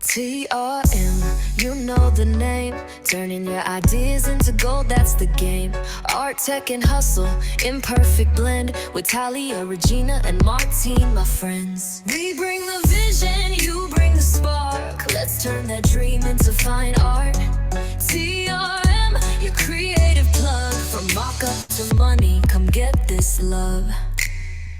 TRM, you know the name. Turning your ideas into gold, that's the game. Art, tech, and hustle, imperfect blend. With Talya, Regina, and Martine, my friends. We bring the vision, you bring the spark. Let's turn that dream into fine art. TRM, your creative plug. From mock-up to money, come get this love.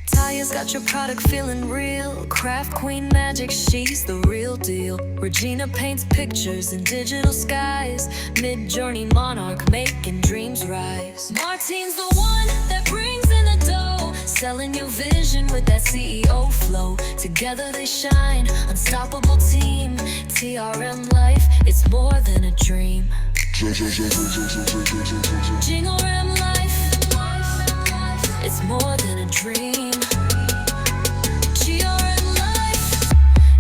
Talya's got your product feeling real. Craft queen magic, she's the real deal. Regina paints pictures in digital skies. Midjourney monarch, making dreams rise. Martine's the one that brings in the dough, selling your vision with that CEO flow. Together they shine, unstoppable team. TRM life, it's more than a dream. Jingle Ram life, it's more than a dream. GRM life,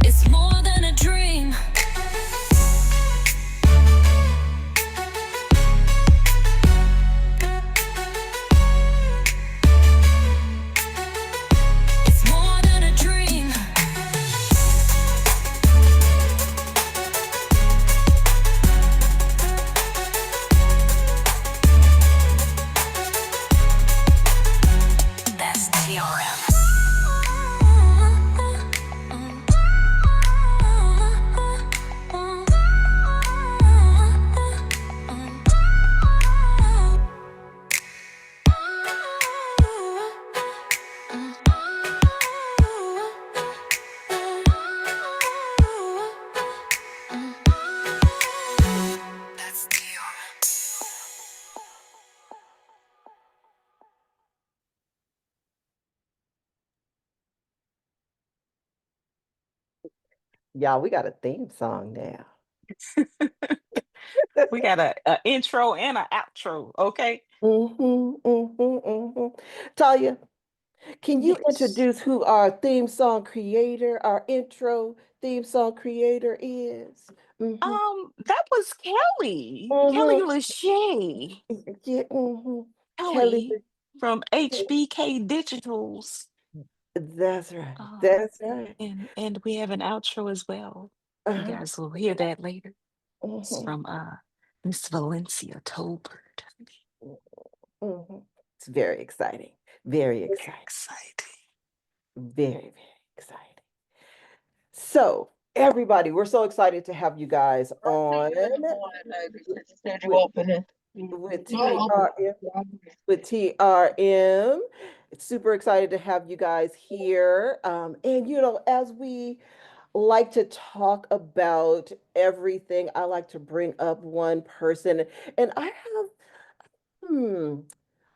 it's more than a dream. It's more than a dream. That's TRM. That's TRM. Y'all, we got a theme song now. We got a intro and an outro, okay? Talya, can you Yes. introduce who our theme song creator, our intro theme song creator is? That was Kelly. Kelly Lachey. Yeah, Kelly. Kelly from HBK Digitals. That's right. Uh, That's right. and we have an outro as well. You Uh-huh. guys will hear that later. It's Mhm, from Miss Valencia Tolbert. mhm. It's very exciting. Very Very exciting. exciting. Very, very exciting. So, everybody, we're so excited to have you guys on with, with TRM. With TRM. It's super excited to have you guys here. And, as we like to talk about everything, I like to bring up one person. And I have,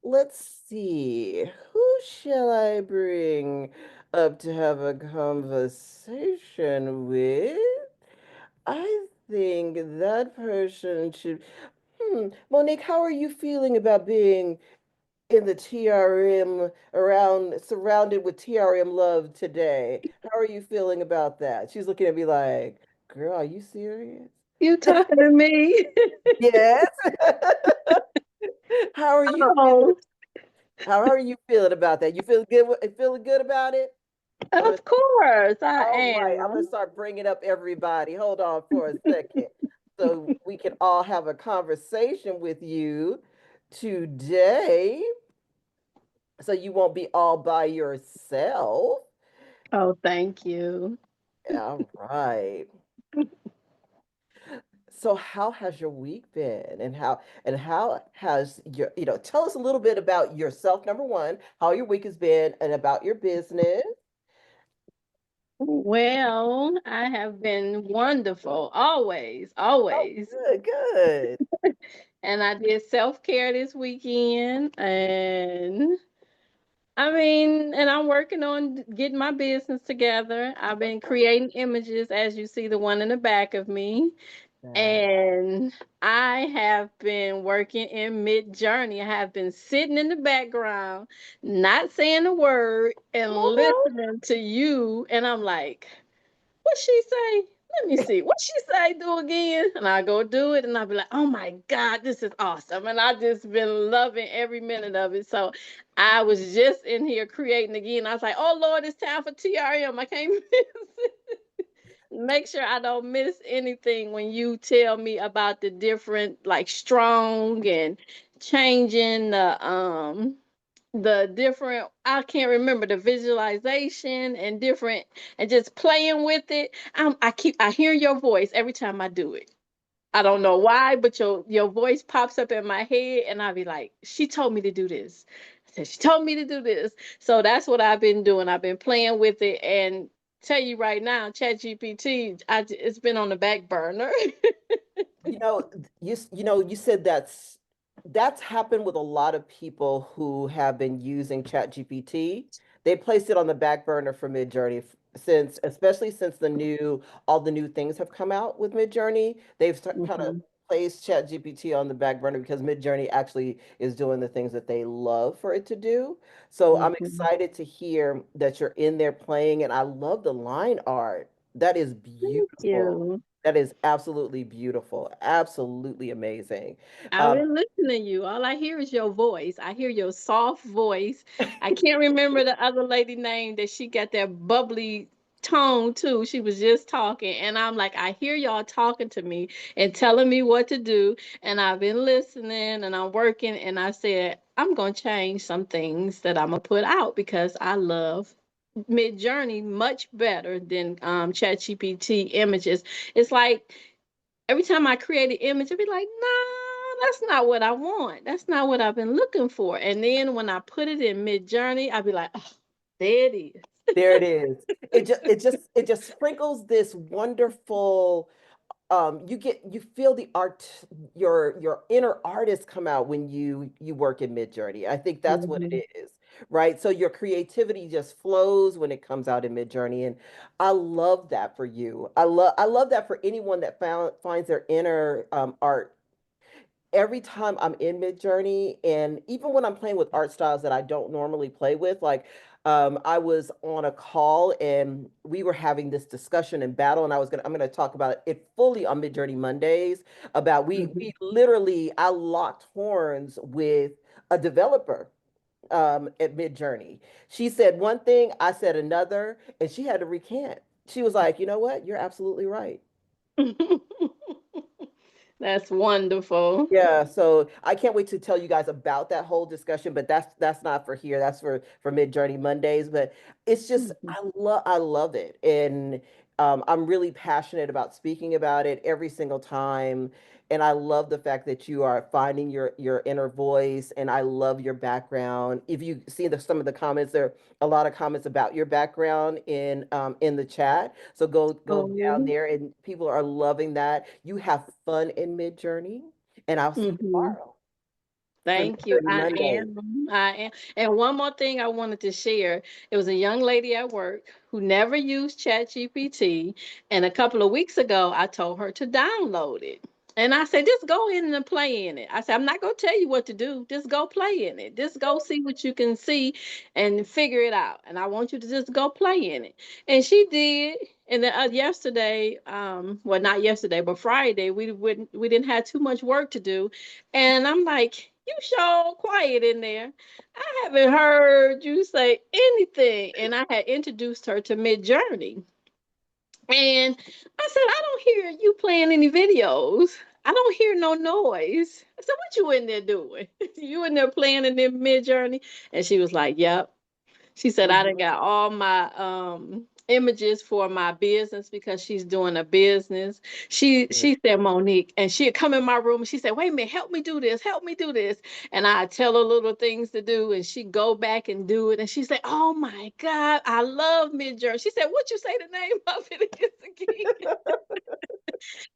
let's see, who shall I bring up to have a conversation with? I think that person should. Monique, how are you feeling about being in the TRM surrounded with TRM love today? How are you feeling about that? She's looking at me like, girl, are you serious? You talking to me? Yes. How are you feeling? Oh, How are you feeling about that? You feeling good about it? of course I All right, I'm gonna am. start bringing up everybody. Hold on for a second. So we can all have a conversation with you today. So you won't be all by yourself. Oh, thank you. All right. So how has your week been? And how has tell us a little bit about yourself, number one, how your week has been and about your business. Well, I have been wonderful, always, Oh, always. good, good. And I did self-care this weekend, and and I'm working on getting my business together. I've been creating images, as you see the one in the back of me. Nice. And I have been working in Midjourney. I have been sitting in the background, not saying a word, and Uh-huh. listening to you. And I'm like, what she say? let me see what she say do again, and I go do it, and I'll be like, oh my God, this is awesome, and I just been loving every minute of it. So I was just in here creating again. I was like, oh Lord, it's time for TRM. I can't miss it. Make sure I don't miss anything when you tell me about the different, like, strong and changing the different, I can't remember, the visualization and different, and just playing with it. I hear your voice every time I do it. I don't know why, but your voice pops up in my head, and I'll be like, she told me to do this. I said, she told me to do this. So that's what I've been doing. I've been playing with it, and tell you right now, ChatGPT, it's been on the back burner. You said that's happened with a lot of people who have been using ChatGPT. They placed it on the back burner for Midjourney since, especially since all the new things have come out with Midjourney. They've kind of Mhm, placed ChatGPT on the back burner because Midjourney actually is doing the things that they love for it to do. So I'm mhm. excited to hear that you're in there playing, and I love the line art. That is Thank beautiful. you. That is absolutely beautiful. Absolutely amazing. I've Um, been listening to you. All I hear is your voice. I hear your soft voice. I can't remember the other lady name that she got that bubbly tone too. She was just talking, and I'm like, I hear y'all talking to me and telling me what to do. And I've been listening and I'm working, and I said, I'm gonna change some things that I'm gonna put out because I love Midjourney much better than ChatGPT images. It's like every time I create an image, I'd be like, nah, that's not what I want. That's not what I've been looking for. And then when I put it in Midjourney, I'd be like, oh, there it is. there it is. It just sprinkles this wonderful you feel the art, your inner artist come out when you work in Midjourney. I think that's what Mhm. it is, right? So your creativity just flows when it comes out in Midjourney, and I love that for you. I love that for anyone that finds their inner art. Every time I'm in Midjourney, and even when I'm playing with art styles that I don't normally play with, like I was on a call and we were having this discussion and battle, and I'm gonna talk about it fully on Midjourney Mondays about we Mhm. literally I locked horns with a developer at Midjourney. She said one thing, I said another, and she had to recant. She was like, you know what? You're absolutely right. That's wonderful. Yeah, so I can't wait to tell you guys about that whole discussion, but that's not for here. That's for Midjourney Mondays. But it's just Mhm. I love it, and I'm really passionate about speaking about it every single time. And I love the fact that you are finding your inner voice, and I love your background. If you see some of the comments, there are a lot of comments about your background in the chat. So go down Oh, there, and people are loving that. You have fun in Midjourney, and I'll see you mhm. tomorrow for Thank you. Midjourney Monday. I am. And one more thing I wanted to share. It was a young lady at work who never used ChatGPT. And a couple of weeks ago, I told her to download it. And I said, just go in and play in it. I said, I'm not going to tell you what to do. Just go play in it. Just go see what you can see and figure it out. And I want you to just go play in it. And she did. And then yesterday, well, not yesterday, but Friday, we didn't have too much work to do, and I'm like, you so quiet in there. I haven't heard you say anything. And I had introduced her to Midjourney. And I said, I don't hear you playing any videos. I don't hear no noise. I said, what you in there doing? You in there playing in the Midjourney? And she was like, yep. She said I done Mhm. got all my images for my business because she's doing a business. Yeah. She said, Monique, and she'd come in my room and she said, wait a minute, help me do this, help me do this. And I tell her little things to do, and she go back and do it. And she said, oh my God, I love Midjourney. She said, what you say the name of it is again?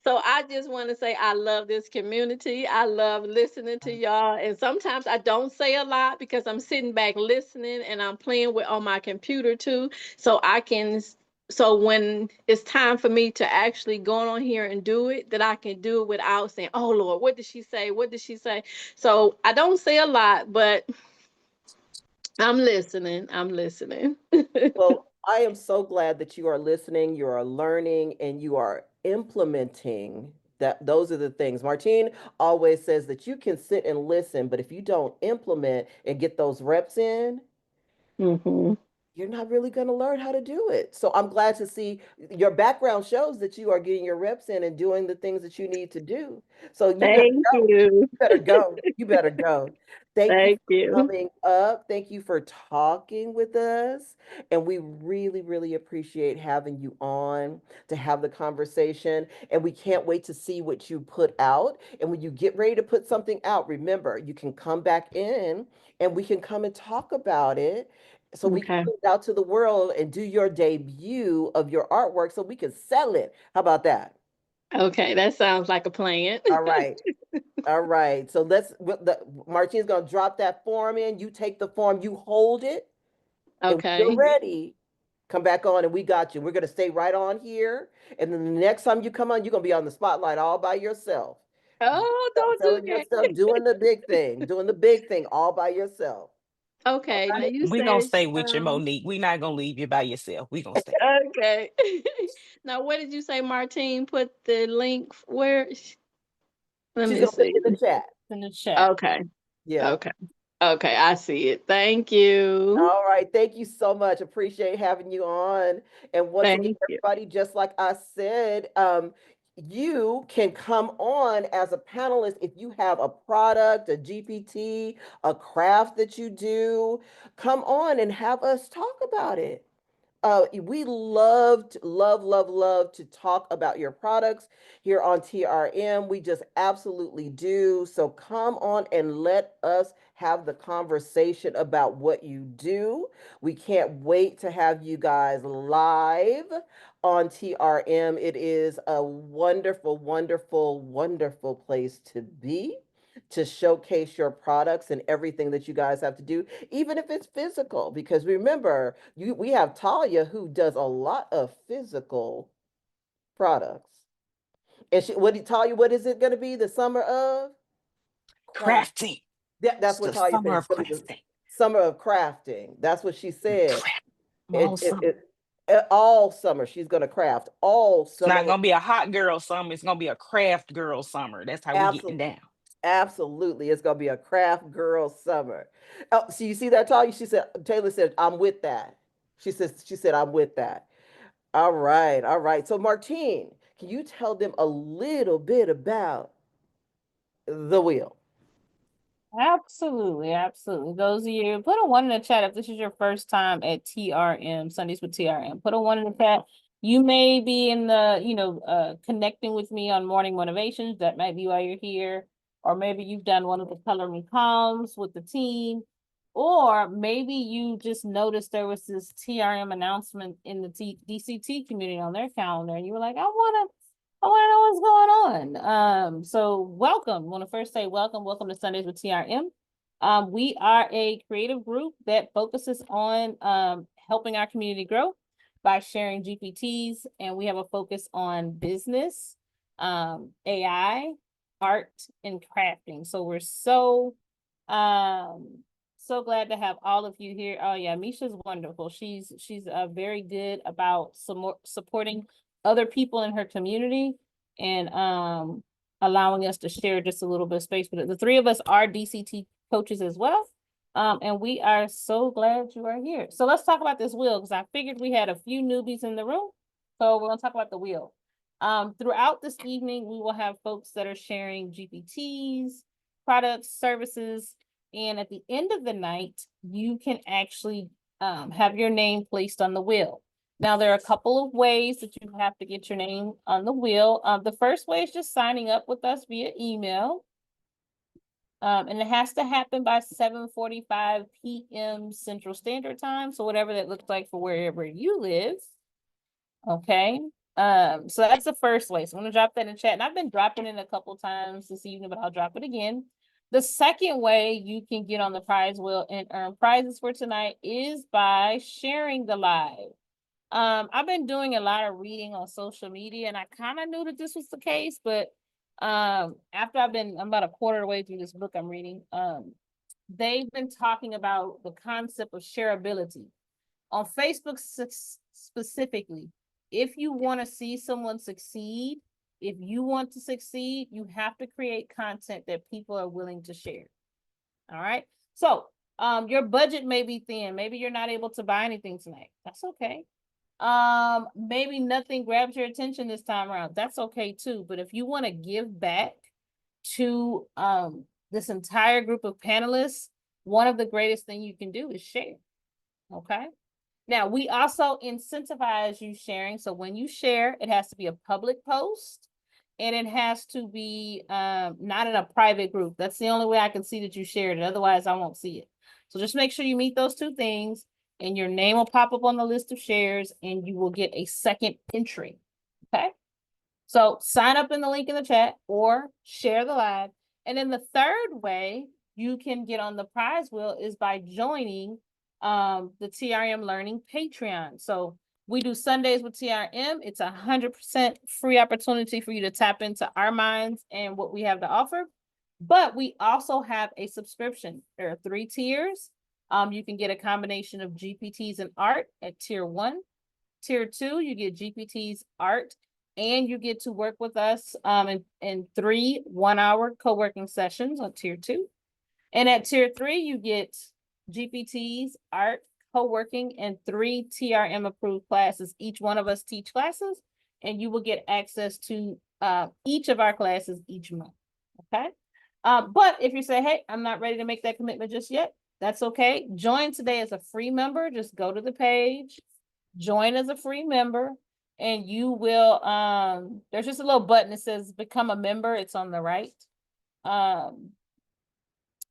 So I just want to say I love this community. I love listening to y'all. And sometimes I don't say a lot because I'm sitting back listening and I'm playing with on my computer too. So I can so when it's time for me to actually go on here and do it, that I can do it without saying, "Oh Lord, what did she say? What did she say?" So I don't say a lot, but I'm listening. I'm listening. Well, I am so glad that you are listening, you are learning, and you are implementing that. Those are the things. Martine always says that you can sit and listen, but if you don't implement and get those reps in, Mm-hmm. you're not really going to learn how to do it. So I'm glad to see your background shows that you are getting your reps in and doing the things that you need to do. So you better Thank go. you. You better go. You better go. Thank you Thank for you. coming up. Thank you for talking with us. And we really, really appreciate having you on to have the conversation. And we can't wait to see what you put out. And when you get ready to put something out, remember, you can come back in and we can come and talk about it so we can Okay. put it out to the world and do your debut of your artwork so we can sell it. How about that? Okay, that sounds like a plan. All right. All right. So Martine's gonna drop that form in. You take the form, you hold it, and when you're Okay. ready, come back on and we got you. We're gonna stay right on here. And then the next time you come on, you're gonna be on the spotlight all by yourself. Oh, don't do Selling your stuff, that. doing the big thing all by yourself. All Okay, now right. you We're gonna said stay with you, Monique. We're not gonna leave you by yourself. We're gonna stay. okay. Now what did you say, Martine? Put the link where? Let She's me gonna put see. it in the chat. In the chat. Okay. Yeah. Okay. Okay, I see it. Thank you. All right. Thank you so much. Appreciate having you on. And once again, Thank you. everybody, just like I said, you can come on as a panelist if you have a product, a GPT, a craft that you do. Come on and have us talk about it. We love to talk about your products here on TRM. We just absolutely do. So come on and let us have the conversation about what you do. We can't wait to have you guys live on TRM. It is a wonderful, wonderful, wonderful place to be, to showcase your products and everything that you guys have to do, even if it's physical. Because remember, we have Talya who does a lot of physical products. And Talya, what is it going to be? The summer of craft. Crafting. That's It's what the Talya said. summer It's of going to be the crafting. summer of crafting. That's what she said. Craft all It, it, summer. it, all summer she's going to craft all It's not summer. gonna be a hot girl summer. It's gonna be a craft girl summer. That's how we getting Absolutely. down. Absolutely. It's going to be a craft girl summer. Oh, so you see that, Talya? She said, Taylor said, I'm with that. She said, I'm with that. All right. All right. So, Martine, can you tell them a little bit about the wheel? Absolutely, absolutely. Those of you, put a one in the chat if this is your first time at TRM, Sundays with TRM. Put a one in the chat. You may be in the, connecting with me on morning motivations. That might be why you're here. Or maybe you've done one of the color me calms with the team. Or maybe you just noticed there was this TRM announcement in the DCT community on their calendar, and you were like, I want to know what's going on. So welcome. I want to first say welcome to Sundays with TRM. We are a creative group that focuses on helping our community grow by sharing GPTs, and we have a focus on business, AI, art, and crafting. So we're so glad to have all of you here. Oh yeah, Misha's wonderful. She's very good about supporting other people in her community and allowing us to share just a little bit of space. But the three of us are DCT coaches as well. And we are so glad you are here. So let's talk about this wheel, because I figured we had a few newbies in the room. So we're gonna talk about the wheel. Throughout this evening, we will have folks that are sharing GPTs, products, services, and at the end of the night, you can actually have your name placed on the wheel. Now, there are a couple of ways that you have to get your name on the wheel. The first way is just signing up with us via email. And it has to happen by 7:45 p.m. Central Standard Time. So whatever that looks like for wherever you live. Okay. So that's the first way. So I'm gonna drop that in chat. And I've been dropping it a couple times this evening, but I'll drop it again. The second way you can get on the prize wheel and earn prizes for tonight is by sharing the live. I've been doing a lot of reading on social media, and I kind of knew that this was the case, but after I'm about a quarter of the way through this book I'm reading, they've been talking about the concept of shareability. On Facebook specifically, if you want to see someone succeed, if you want to succeed, you have to create content that people are willing to share. All right. So your budget may be thin. Maybe you're not able to buy anything tonight. That's okay. Maybe nothing grabs your attention this time around. That's okay too. But if you want to give back to this entire group of panelists, one of the greatest things you can do is share. Okay. Now, we also incentivize you sharing. So when you share, it has to be a public post and it has to be not in a private group. That's the only way I can see that you shared it. Otherwise, I won't see it. So just make sure you meet those two things and your name will pop up on the list of shares and you will get a second entry. Okay. So sign up in the link in the chat or share the live. And then the third way you can get on the prize wheel is by joining the TRM Learning Patreon. So we do Sundays with TRM. It's 100% free opportunity for you to tap into our minds and what we have to offer. But we also have a subscription. There are 3 tiers. You can get a combination of GPTs and art at tier 1. Tier 2, you get GPTs, art, and you get to work with us in 3 one-hour co-working sessions on tier 2. And at tier 3, you get GPTs, art, co-working, and 3 TRM approved classes. Each one of us teach classes, and you will get access to each of our classes each month. Okay. But if you say, hey, I'm not ready to make that commitment just yet, that's okay. Join today as a free member. Just go to the page, join as a free member, and you will, there's just a little button that says become a member. It's on the right.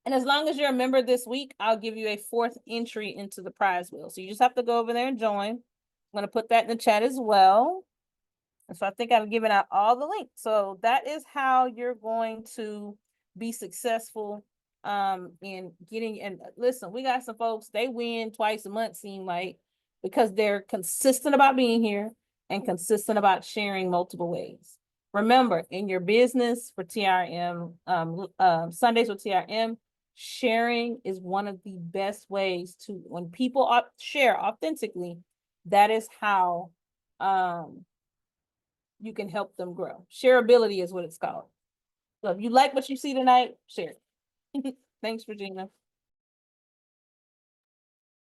And as long as you're a member this week, I'll give you a 4th entry into the prize wheel. So you just have to go over there and join. I'm going to put that in the chat as well. And so I think I've given out all the links. So that is how you're going to be successful in getting, and listen, we got some folks, they win twice a month, seem like, because they're consistent about being here and consistent about sharing multiple ways. Remember, in your business for TRM, Sundays with TRM, sharing is one of the best ways to, when people share authentically, that is how you can help them grow. Shareability is what it's called. So if you like what you see tonight, share it. Thanks, Regina.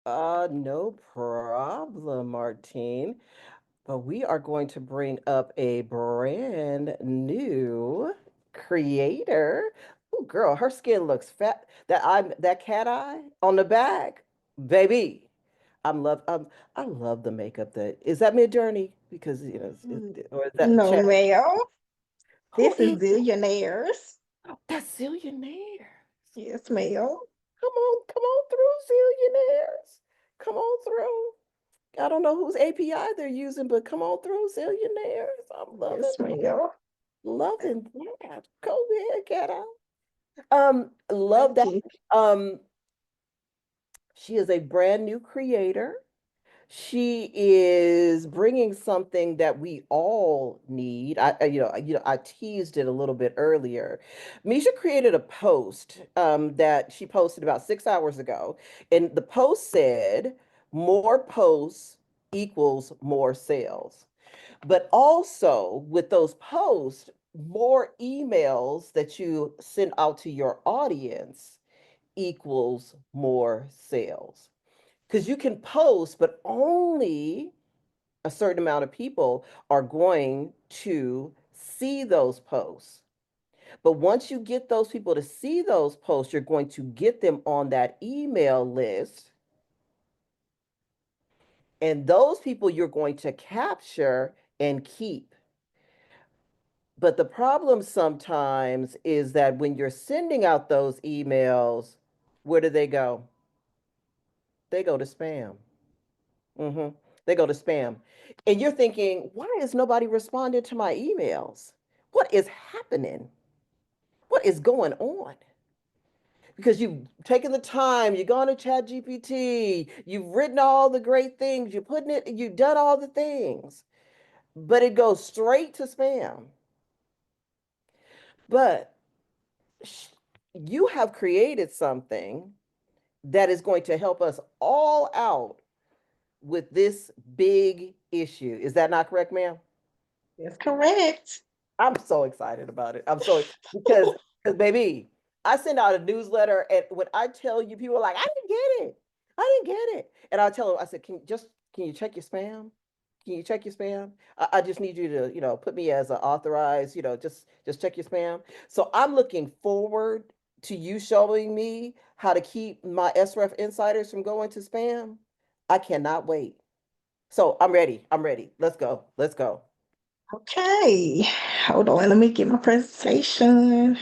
No problem, Martine. But we are going to bring up a brand new creator. Oh, girl, her skin looks fat. That cat eye on the back, baby. I love the makeup. That is that Midjourney because or is that No, chat? ma'am. Who This is is it? Zillionaires. That's Zillionaire. Yes, ma'am. Come on through, Zillionaires. Come on through. I don't know whose API they're using, but come on through, Zillionaires. I'm Yes, ma'am. loving that. Go ahead, get out. Love Thank that. you. She is a brand new creator. She is bringing something that we all need. I teased it a little bit earlier. Misha created a post that she posted about 6 hours ago, and the post said, "More posts equals more sales." But also with those posts, more emails that you send out to your audience equals more sales. Because you can post, but only a certain amount of people are going to see those posts. But once you get those people to see those posts, you're going to get them on that email list. And those people you're going to capture and keep. But the problem sometimes is that when you're sending out those emails, where do they go? They go to spam. Mm-hmm. They go to spam. And you're thinking, why is nobody responding to my emails? What is happening? What is going on? Because you've taken the time, you've gone to Chat GPT, you've written all the great things, you've done all the things, but it goes straight to spam. But you have created something that is going to help us all out with this big issue. Is that not correct, ma'am? That's correct. I'm so excited about it. I'm so because baby, I send out a newsletter, and when I tell you, people are like, I didn't get it. I didn't get it. And I tell them, I said, can you check your spam? Can you check your spam? I just need you to, put me as an authorized, just check your spam. So I'm looking forward to you showing me how to keep my SREF insiders from going to spam. I cannot wait. So I'm ready. I'm ready. Let's go. Let's go. Okay, hold on. Let me get my presentation.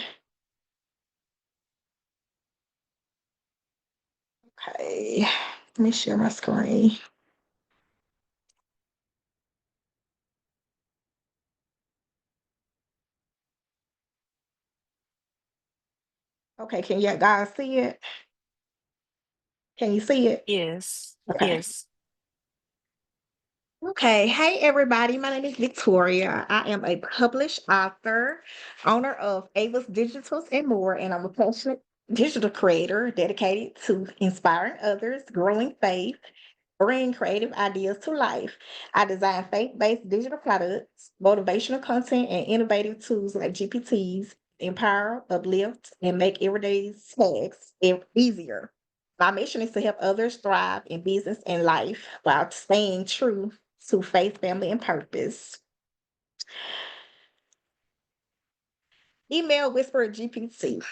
Okay, let me share my screen. Okay, can you guys see it? Can you see it? Yes. Okay. Yes. Okay, hey everybody, my name is Victoria. I am a published author, owner of Ava's Digitals and more, and I'm a passionate digital creator dedicated to inspiring others, growing faith, bringing creative ideas to life. I design faith-based digital products, motivational content, and innovative tools like GPTs, empower, uplift, and make everyday tasks easier. My mission is to help others thrive in business and life while staying true to faith, family, and purpose. Email Whisperer GPT.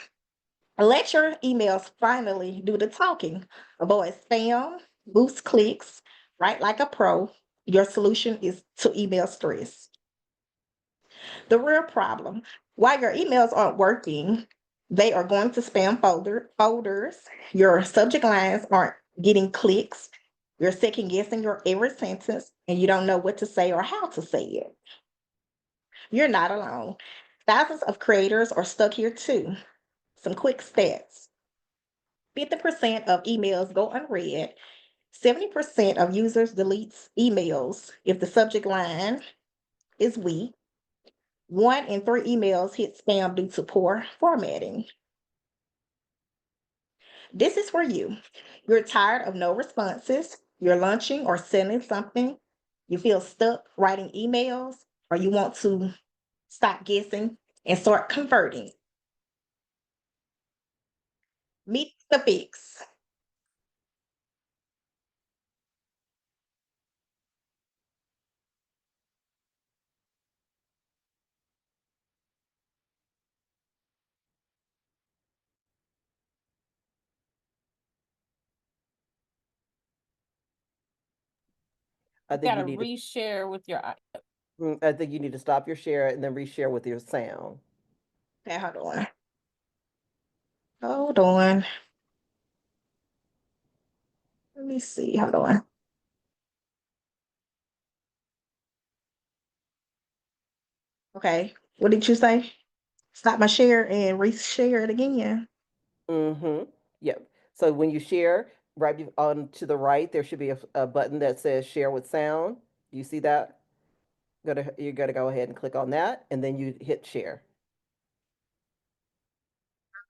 Let your emails finally do the talking. Avoid spam, boost clicks, write like a pro. Your solution is to email stress. The real problem, why your emails aren't working, they are going to spam folders. Your subject lines aren't getting clicks. You're second guessing your every sentence and you don't know what to say or how to say it. You're not alone. Thousands of creators are stuck here too. Some quick stats. 50% of emails go unread. 70% of users deletes emails if the subject line is weak. 1 in 3 emails hit spam due to poor formatting. This is for you. You're tired of no responses. You're launching or sending something. You feel stuck writing emails, or you want to stop guessing and start converting. Meet the fix. I You think you gotta need to reshare with your I think you need to stop your share and then reshare with your sound. Okay, hold on. Hold on. Let me see. Hold on. Okay. What did you say? Stop my share and reshare it again. Mm-hmm. Yep. So when you share, on to the right, there should be a button that says share with sound. You see that? You're gonna go ahead and click on that, and then you hit share.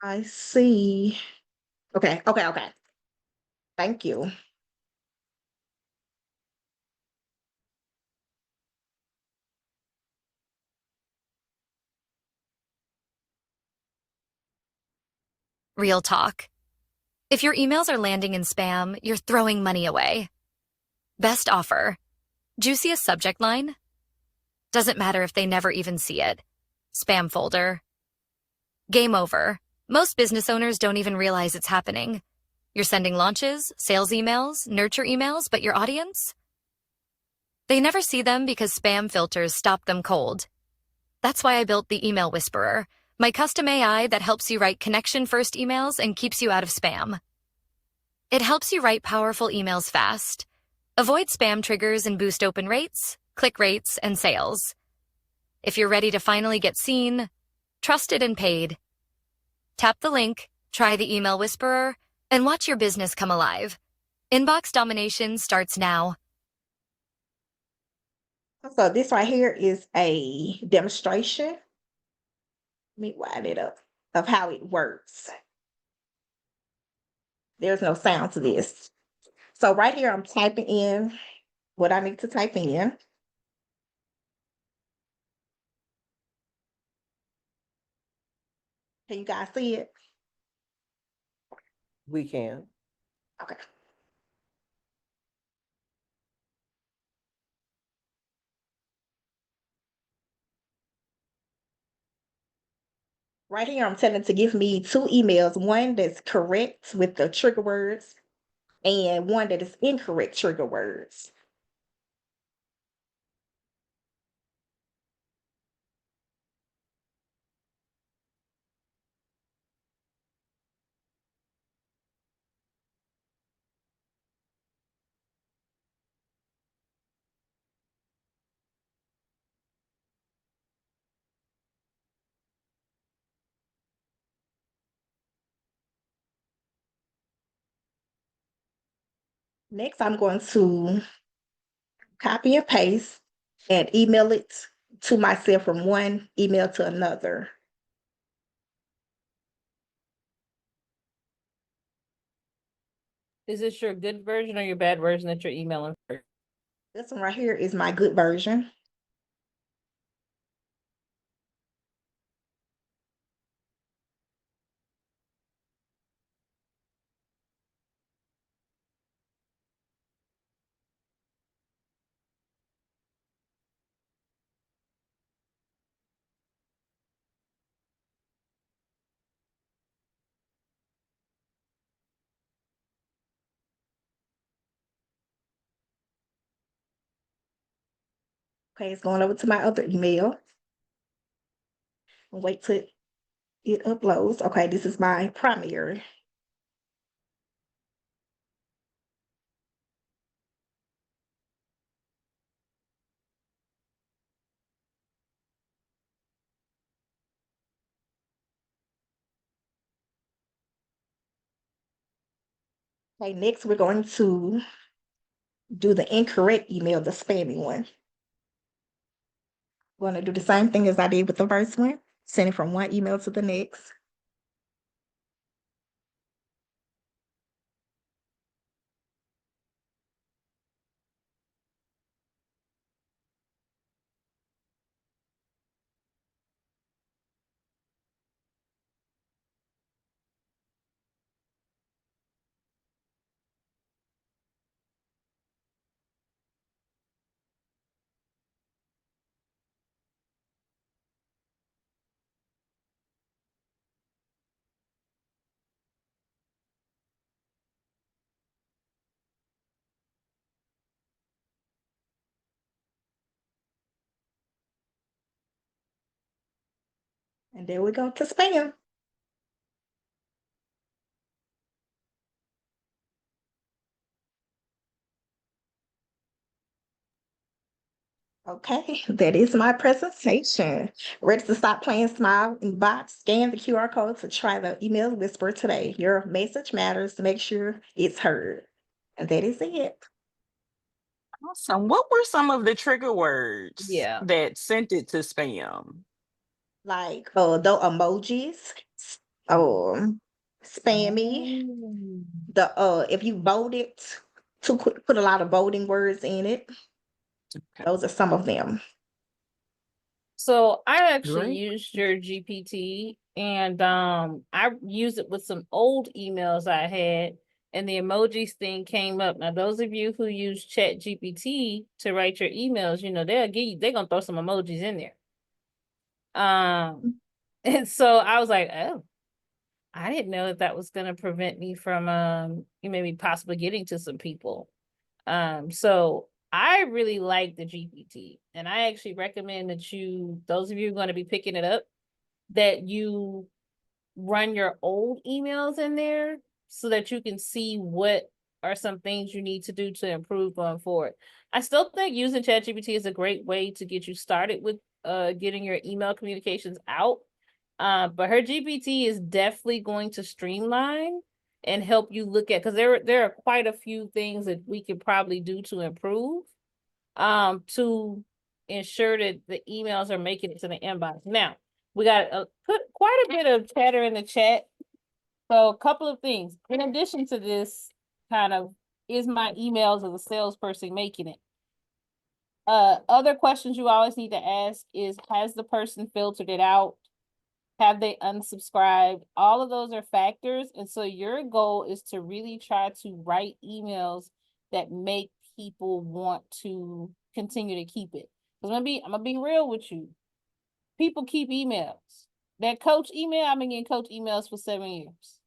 I see. Okay. Thank you. Real talk. If your emails are landing in spam, you're throwing money away. Best offer. Juiciest subject line? Doesn't matter if they never even see it. Spam folder. Game over. Most business owners don't even realize it's happening. You're sending launches, sales emails, nurture emails, but your audience? They never see them because spam filters stop them cold. That's why I built the Email Whisperer, my custom AI that helps you write connection-first emails and keeps you out of spam. It helps you write powerful emails fast, avoid spam triggers and boost open rates, click rates, and sales. If you're ready to finally get seen, trusted and paid, tap the link, try the Email Whisperer, and watch your business come alive. Inbox domination starts now. So this right here is a demonstration. Let me widen it up of how it works. There's no sound to this. So right here, I'm typing in what I need to type in. Can you guys see it? We can. Okay. Right here, I'm telling it to give me 2 emails, one that's correct with the trigger words and one that is incorrect trigger words. Next, I'm going to copy and paste and email it to myself from one email to another. Is this your good version or your bad version that you're emailing first? This one right here is my good version. Okay, it's going over to my other email. Wait till it uploads. Okay, this is my primary. Okay, next we're going to do the incorrect email, the spammy one. I'm going to do the same thing as I did with the first one, send it from one email to the next. And there we go to spam. Okay, that is my presentation. Ready to stop playing smile in the box? Scan the QR code to try the email whisper today. Your message matters to make sure it's heard. And that is it. Awesome. What were some of the trigger words Yeah. that sent it to spam? Like the emojis, spammy. Oh. The if you voted to put a lot of voting words in it. Okay. Those are some of them. So I actually Great. used your GPT and I used it with some old emails I had and the emojis thing came up. Now those of you who use Chat GPT to write your emails, you know, they're gonna throw some emojis in there. And so I was like, oh, I didn't know that was gonna prevent me from maybe possibly getting to some people. So I really like the GPT, and I actually recommend that those of you who are going to be picking it up, that you run your old emails in there so that you can see what are some things you need to do to improve going forward. I still think using ChatGPT is a great way to get you started with getting your email communications out. But her GPT is definitely going to streamline and help you look at, because there are quite a few things that we could probably do to improve to ensure that the emails are making it to the inbox. Now, we got put quite a bit of chatter in the chat. So a couple of things. In addition to this kind of is my emails as a salesperson making it? Other questions you always need to ask is, has the person filtered it out? Have they unsubscribed? All of those are factors. And so your goal is to really try to write emails that make people want to continue to keep it. Because I'm gonna be real with you. People keep emails. That coach email, I've been getting coach emails for 7 years.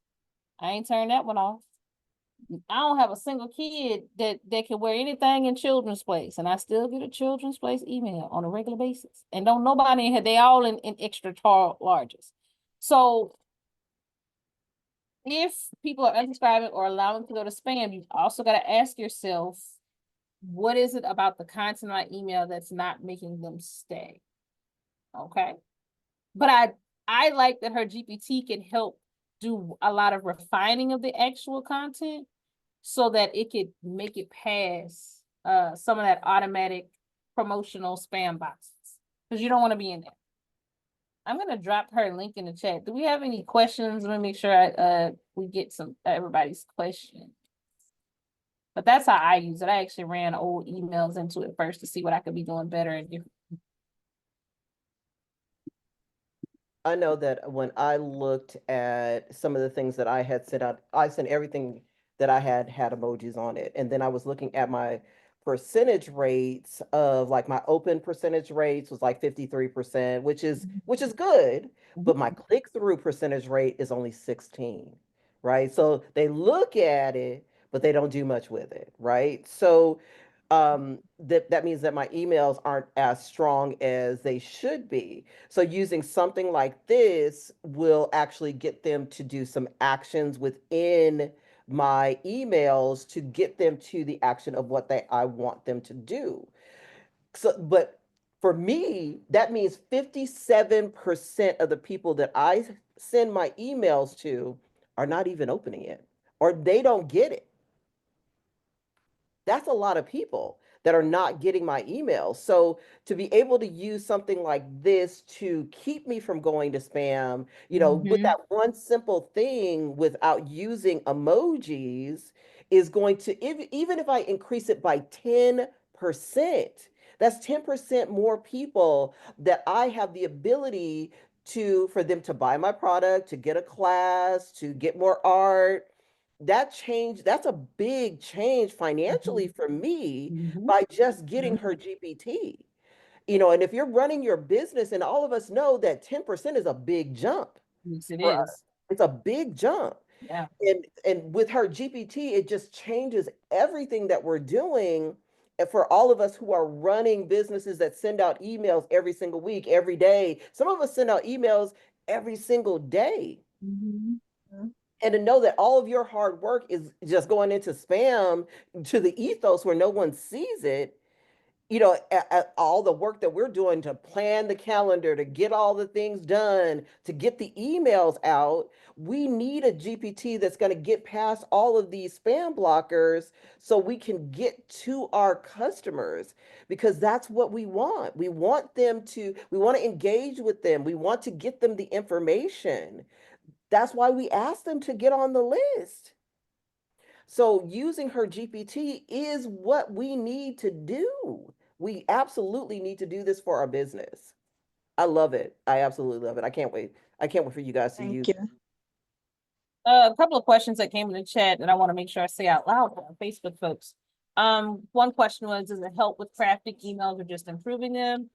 I ain't turned that one off. I don't have a single kid that can wear anything in Children's Place, and I still get a Children's Place email on a regular basis. And don't nobody in here, they all in extra tall larges. So if people are unsubscribing or allowing to go to spam, you've also got to ask yourself, what is it about the content of my email that's not making them stay? Okay. But I like that her GPT can help do a lot of refining of the actual content so that it could make it pass some of that automatic promotional spam boxes, because you don't want to be in there. I'm gonna drop her link in the chat. Do we have any questions? Let me make sure we get some everybody's questions. But that's how I use it. I actually ran old emails into it first to see what I could be doing better and different. I know that when I looked at some of the things that I had sent out, I sent everything that I had emojis on it. And then I was looking at my percentage rates of like my open percentage rates was like 53%, which is good, but my click-through percentage rate is only 16, right? So they look at it, but they don't do much with it, right? So that means that my emails aren't as strong as they should be. So using something like this will actually get them to do some actions within my emails to get them to the action of what I want them to do. So, but for me, that means 57% of the people that I send my emails to are not even opening it, or they don't get it. That's a lot of people that are not getting my emails. So to be able to use something like this to keep me from going to spam, with that one simple thing without using emojis is going to, even if I increase it by 10%, that's 10% more people that I have the ability for them to buy my product, to get a class, to get more art. That's a big change financially for me by just getting her GPT. And if you're running your business, and all of us know that 10% is a big jump Yes, it for us. is. It's a big jump. Yeah. And with her GPT, it just changes everything that we're doing. And for all of us who are running businesses that send out emails every single week, every day, some of us send out emails every single day. And to know that all of your hard work is just going into spam to the ethos where no one sees it, all the work that we're doing to plan the calendar, to get all the things done, to get the emails out, we need a GPT that's going to get past all of these spam blockers so we can get to our customers, because that's what we want. We want to engage with them. We want to get them the information. That's why we asked them to get on the list. So using her GPT is what we need to do. We absolutely need to do this for our business. I love it. I absolutely love it. I can't wait. I can't wait for you guys to use Thank it. you. A couple of questions that came in the chat that I want to make sure I say out loud for our Facebook folks. One question was, does it help with crafting emails or just improving them?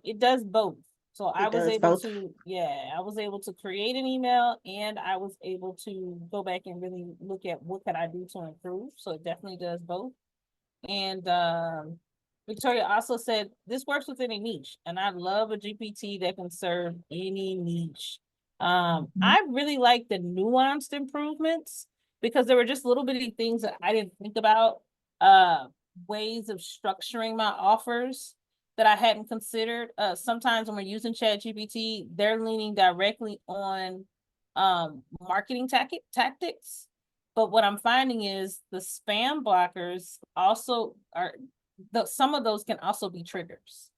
It does both. So I was able to create an email, and I was able to go back and really look at what could I do to improve. So it definitely does both. And Victoria also said this works with any niche, and I love a GPT that can serve any niche. I really like the nuanced improvements because there were just little bitty things that I didn't think about, ways of structuring my offers that I hadn't considered. Sometimes when we're using ChatGPT, they're leaning directly on marketing tactics. But what I'm finding is the spam blockers also some of those can also be triggers,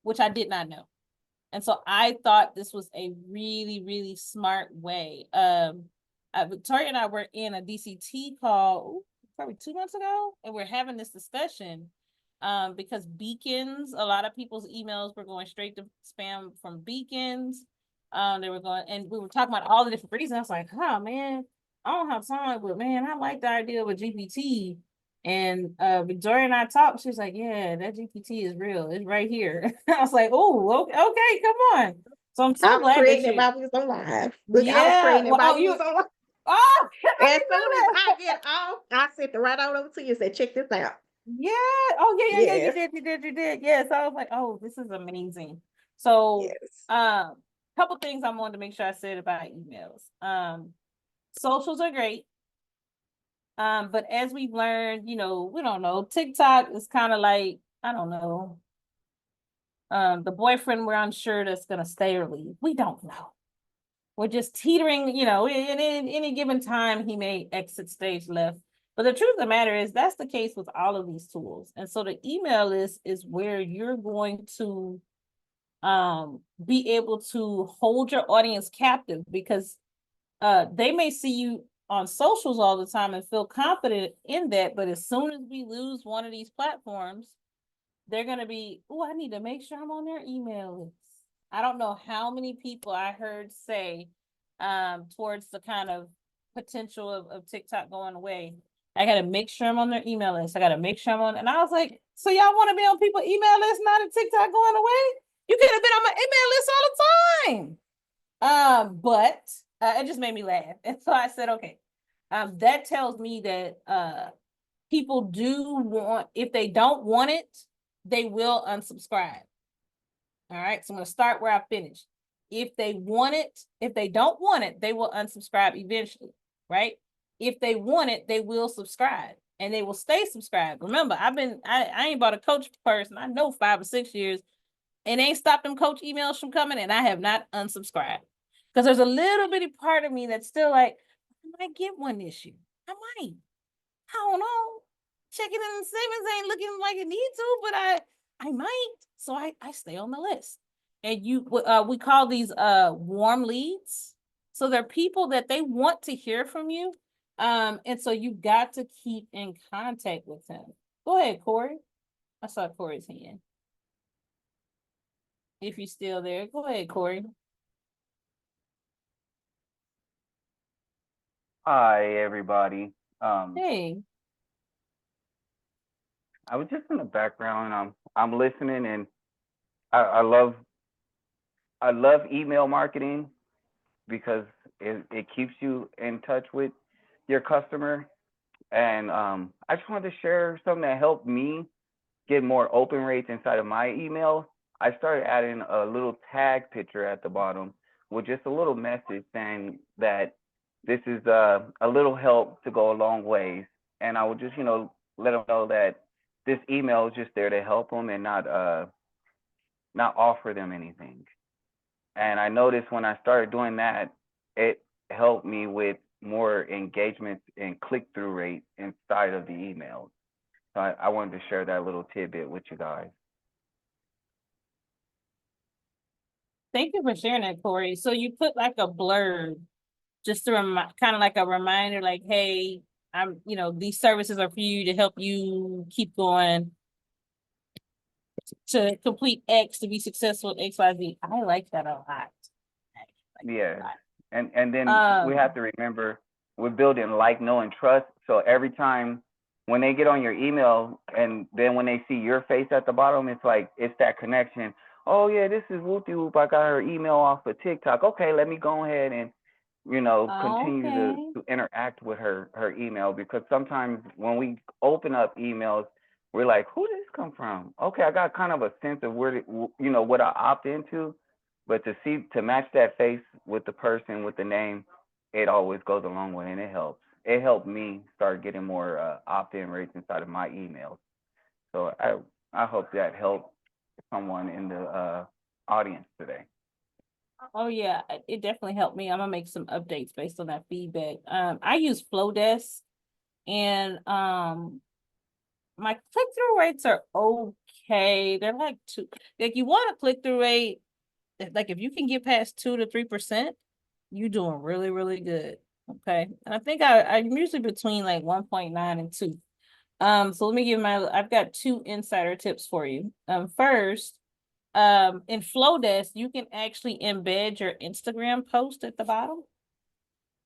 which I did not know. And so I thought this was a really, really smart way. Victoria and I were in a DCT call probably 2 months ago, and we're having this discussion because beacons, a lot of people's emails were going straight to spam from beacons. They were going, and we were talking about all the different reasons. I was like, oh man, I don't have time, but man, I like the idea with GPT. And Victoria and I talked. She was like, yeah, that GPT is real. It's right here. I was like, oh, okay, come on. So I'm so I was glad that creating it you, while we was on live. Look, I was yeah. creating it Well, while oh, we was you, on live. oh, I As didn't soon as know I that. get off, I sent it right on over to you and said, check this out. Yeah. Oh, yeah. Yes, You did. Yeah. So I was like, oh, this is amazing. So, yes. couple things I wanted to make sure I said about emails. Socials are great. But as we've learned, we don't know. TikTok is kind of like, I don't know. The boyfriend we're unsure that's gonna stay or leave. We don't know. We're just teetering, in any given time he may exit stage left. But the truth of the matter is that's the case with all of these tools. And so the email list is where you're going to be able to hold your audience captive, because they may see you on socials all the time and feel confident in that, but as soon as we lose one of these platforms, they're going to be, oh, I need to make sure I'm on their email list. I don't know how many people I heard say towards the kind of potential of TikTok going away, I got to make sure I'm on their email list. I got to make sure I'm on. And I was like, so y'all want to be on people's email list now that TikTok going away? You could have been on my email list all the time. But it just made me laugh. And so I said, okay, that tells me that people do want, if they don't want it, they will unsubscribe. All right. So I'm going to start where I finished. If they want it, if they don't want it, they will unsubscribe eventually. Right. If they want it, they will subscribe and they will stay subscribed. Remember, I ain't bought a coach person. I know 5 or 6 years and ain't stopped them coach emails from coming. And I have not unsubscribed because there's a little bitty part of me that's still like, I might get one this year. I might. I don't know. Checking in the savings ain't looking like it needs to, but I might. So I stay on the list. And we call these warm leads. So they're people that they want to hear from you. And so you got to keep in contact with them. Go ahead, Corey. I saw Corey's hand. If you're still there, go ahead, Corey. Hi, everybody. Hey. I was just in the background. I'm listening, and I love email marketing because it keeps you in touch with your customer. And I just wanted to share something that helped me get more open rates inside of my email. I started adding a little tag picture at the bottom with just a little message saying that this is a little help to go a long ways. And I would just, let them know that this email is just there to help them and not offer them anything. And I noticed when I started doing that, it helped me with more engagement and click-through rate inside of the emails. So I wanted to share that little tidbit with you guys. Thank you for sharing that, Corey. So you put like a blurb just to kind of like a reminder, like, hey, these services are for you to help you keep going to complete X to be successful at XYZ. I like that a lot. Yeah. And then we have to remember we're building like, know, and trust. So every time when they get on your email and then when they see your face at the bottom, it's like, it's that connection. Oh yeah, this is Whoopty Whoop. I got her email off of TikTok. Okay, let me go ahead and, continue to interact with her email, because sometimes when we open up emails, we're like, who did this come from? Okay, I got kind of a sense of where, what I opt into, but to match that face with the person, with the name, it always goes a long way, and it helps. It helped me start getting more opt-in rates inside of my emails. So I hope that helped someone in the audience today. Oh yeah, it definitely helped me. I'm gonna make some updates based on that feedback. I use Flowdesk, and my click-through rates are okay. They're like you want a click-through rate, like if you can get past 2 to 3%, you're doing really, really good. Okay. And I think I'm usually between like 1.9 and 2. So let me give I've got 2 insider tips for you. First, in Flowdesk, you can actually embed your Instagram post at the bottom.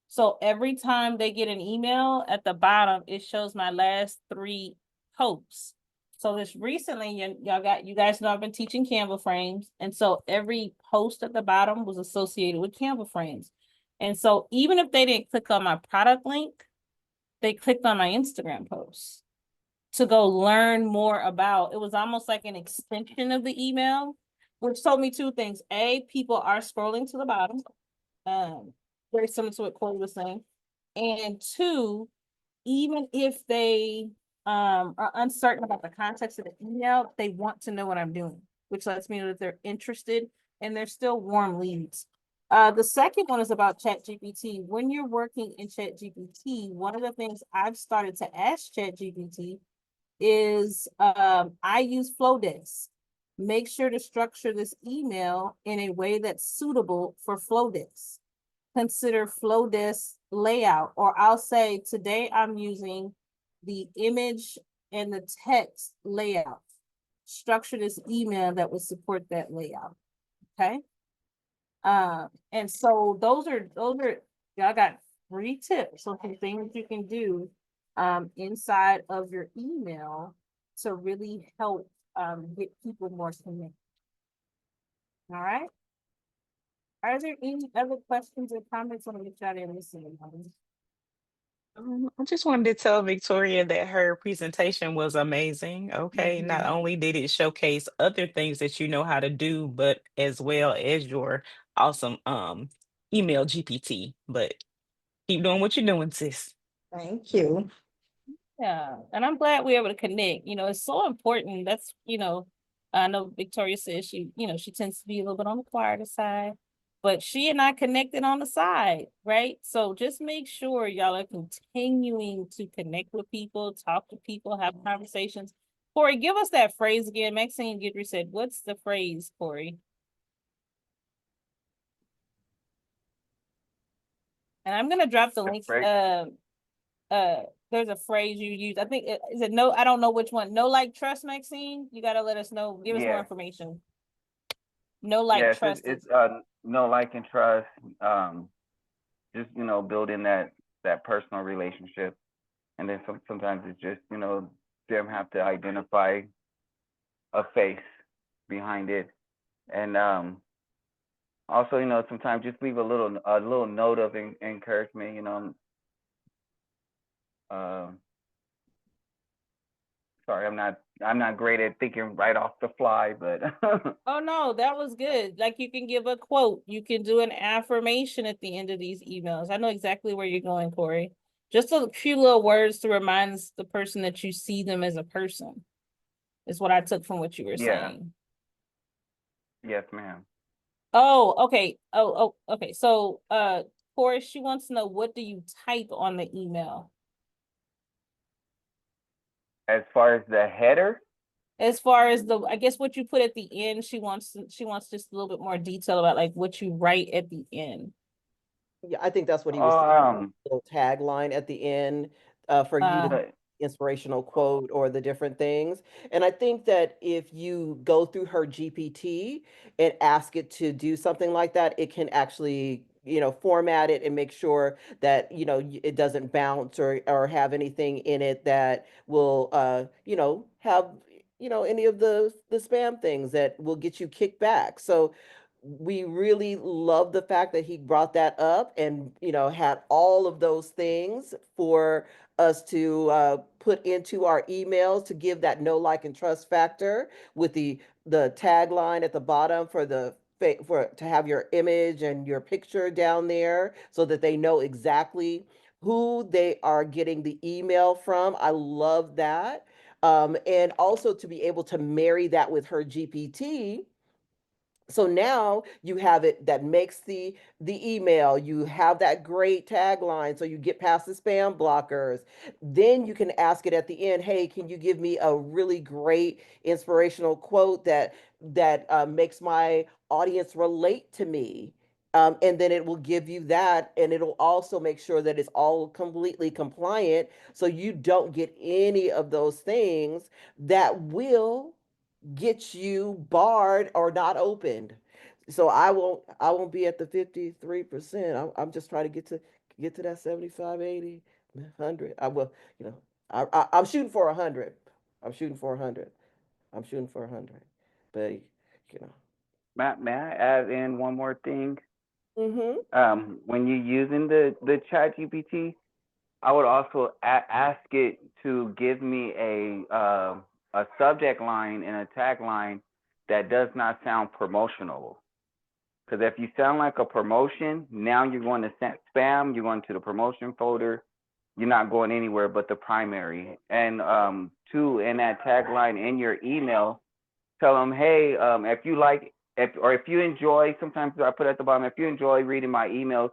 So every time they get an email at the bottom, it shows my last 3 posts. So this recently, you guys know I've been teaching Canva frames. And so every post at the bottom was associated with Canva frames. And so even if they didn't click on my product link, they clicked on my Instagram post to go learn more about. It was almost like an extension of the email, which told me 2 things. A, people are scrolling to the bottom. Very similar to what Corey was saying. And 2, even if they are uncertain about the context of the email, they want to know what I'm doing, which lets me know that they're interested and they're still warm leads. The second one is about ChatGPT. When you're working in ChatGPT, one of the things I've started to ask ChatGPT is I use Flowdesk. Make sure to structure this email in a way that's suitable for Flowdesk. Consider Flowdesk layout, or I'll say today I'm using the image and the text layout. Structure this email that would support that layout. Okay. And so those are y'all got 3 tips, so some things you can do inside of your email to really help get people more connected. All right. Are there any other questions or comments on which y'all didn't listen? I just wanted to tell Victoria that her presentation was amazing. Okay. Not Mhm. only did it showcase other things that you know how to do, but as well as your awesome email GPT. But keep doing what you're doing, sis. Thank you. Yeah, and I'm glad we were able to connect. It's so important. That's, I know Victoria says she tends to be a little bit on the quieter side, but she and I connected on the side, right? So just make sure y'all are continuing to connect with people, talk to people, have conversations. Corey, give us that phrase again. Maxine Guidry said, what's the phrase, Corey? And I'm gonna drop the link. There's a phrase you use. I think is it no, I don't know which one. No, like, trust, Maxine. You gotta let us know. Give us more information. No, like, trust. It's no, like, and trust. Just building that personal relationship, and then sometimes it's just them have to identify a face behind it, and also sometimes just leave a little note of encouragement. Sorry, I'm not great at thinking right off the fly, but Oh no, that was good. Like, you can give a quote. You can do an affirmation at the end of these emails. I know exactly where you're going, Corey. Just a few little words to remind the person that you see them as a person. Is what I took from what you were saying. Yes, ma'am. Oh, okay. Okay. So, Corey, she wants to know, what do you type on the email? As far as the header? As far as I guess what you put at the end, she wants just a little bit more detail about like what you write at the end. Yeah, I think that's what he was saying. Little tagline at the end for you to inspirational quote or the different things. And I think that if you go through her GPT and ask it to do something like that, it can actually format it and make sure that it doesn't bounce or have anything in it that will have any of the spam things that will get you kicked back. So we really love the fact that he brought that up and had all of those things for us to put into our emails to give that know, like, and trust factor with the tagline at the bottom for to have your image and your picture down there so that they know exactly who they are getting the email from. I love that. And also to be able to marry that with her GPT. So now you have it that makes the email, you have that great tagline so you get past the spam blockers. Then you can ask it at the end, hey, can you give me a really great inspirational quote that makes my audience relate to me? And then it will give you that, and it'll also make sure that it's all completely compliant, so you don't get any of those things that will get you barred or not opened. So I won't be at the 53%. I'm just trying to get to that 75, 80, 100. I will, I'm shooting for 100. I'm shooting for 100. I'm shooting for 100. But, you know. May I add in one more thing? Mm-hmm. When you're using the Chat GPT, I would also ask it to give me a subject line and a tagline that does not sound promotional. Because if you sound like a promotion, now you're going to spam, you're going to the promotion folder, you're not going anywhere but the primary. And two, in that tagline in your email, tell them, hey, if you like, if you enjoy, sometimes I put at the bottom, if you enjoy reading my emails,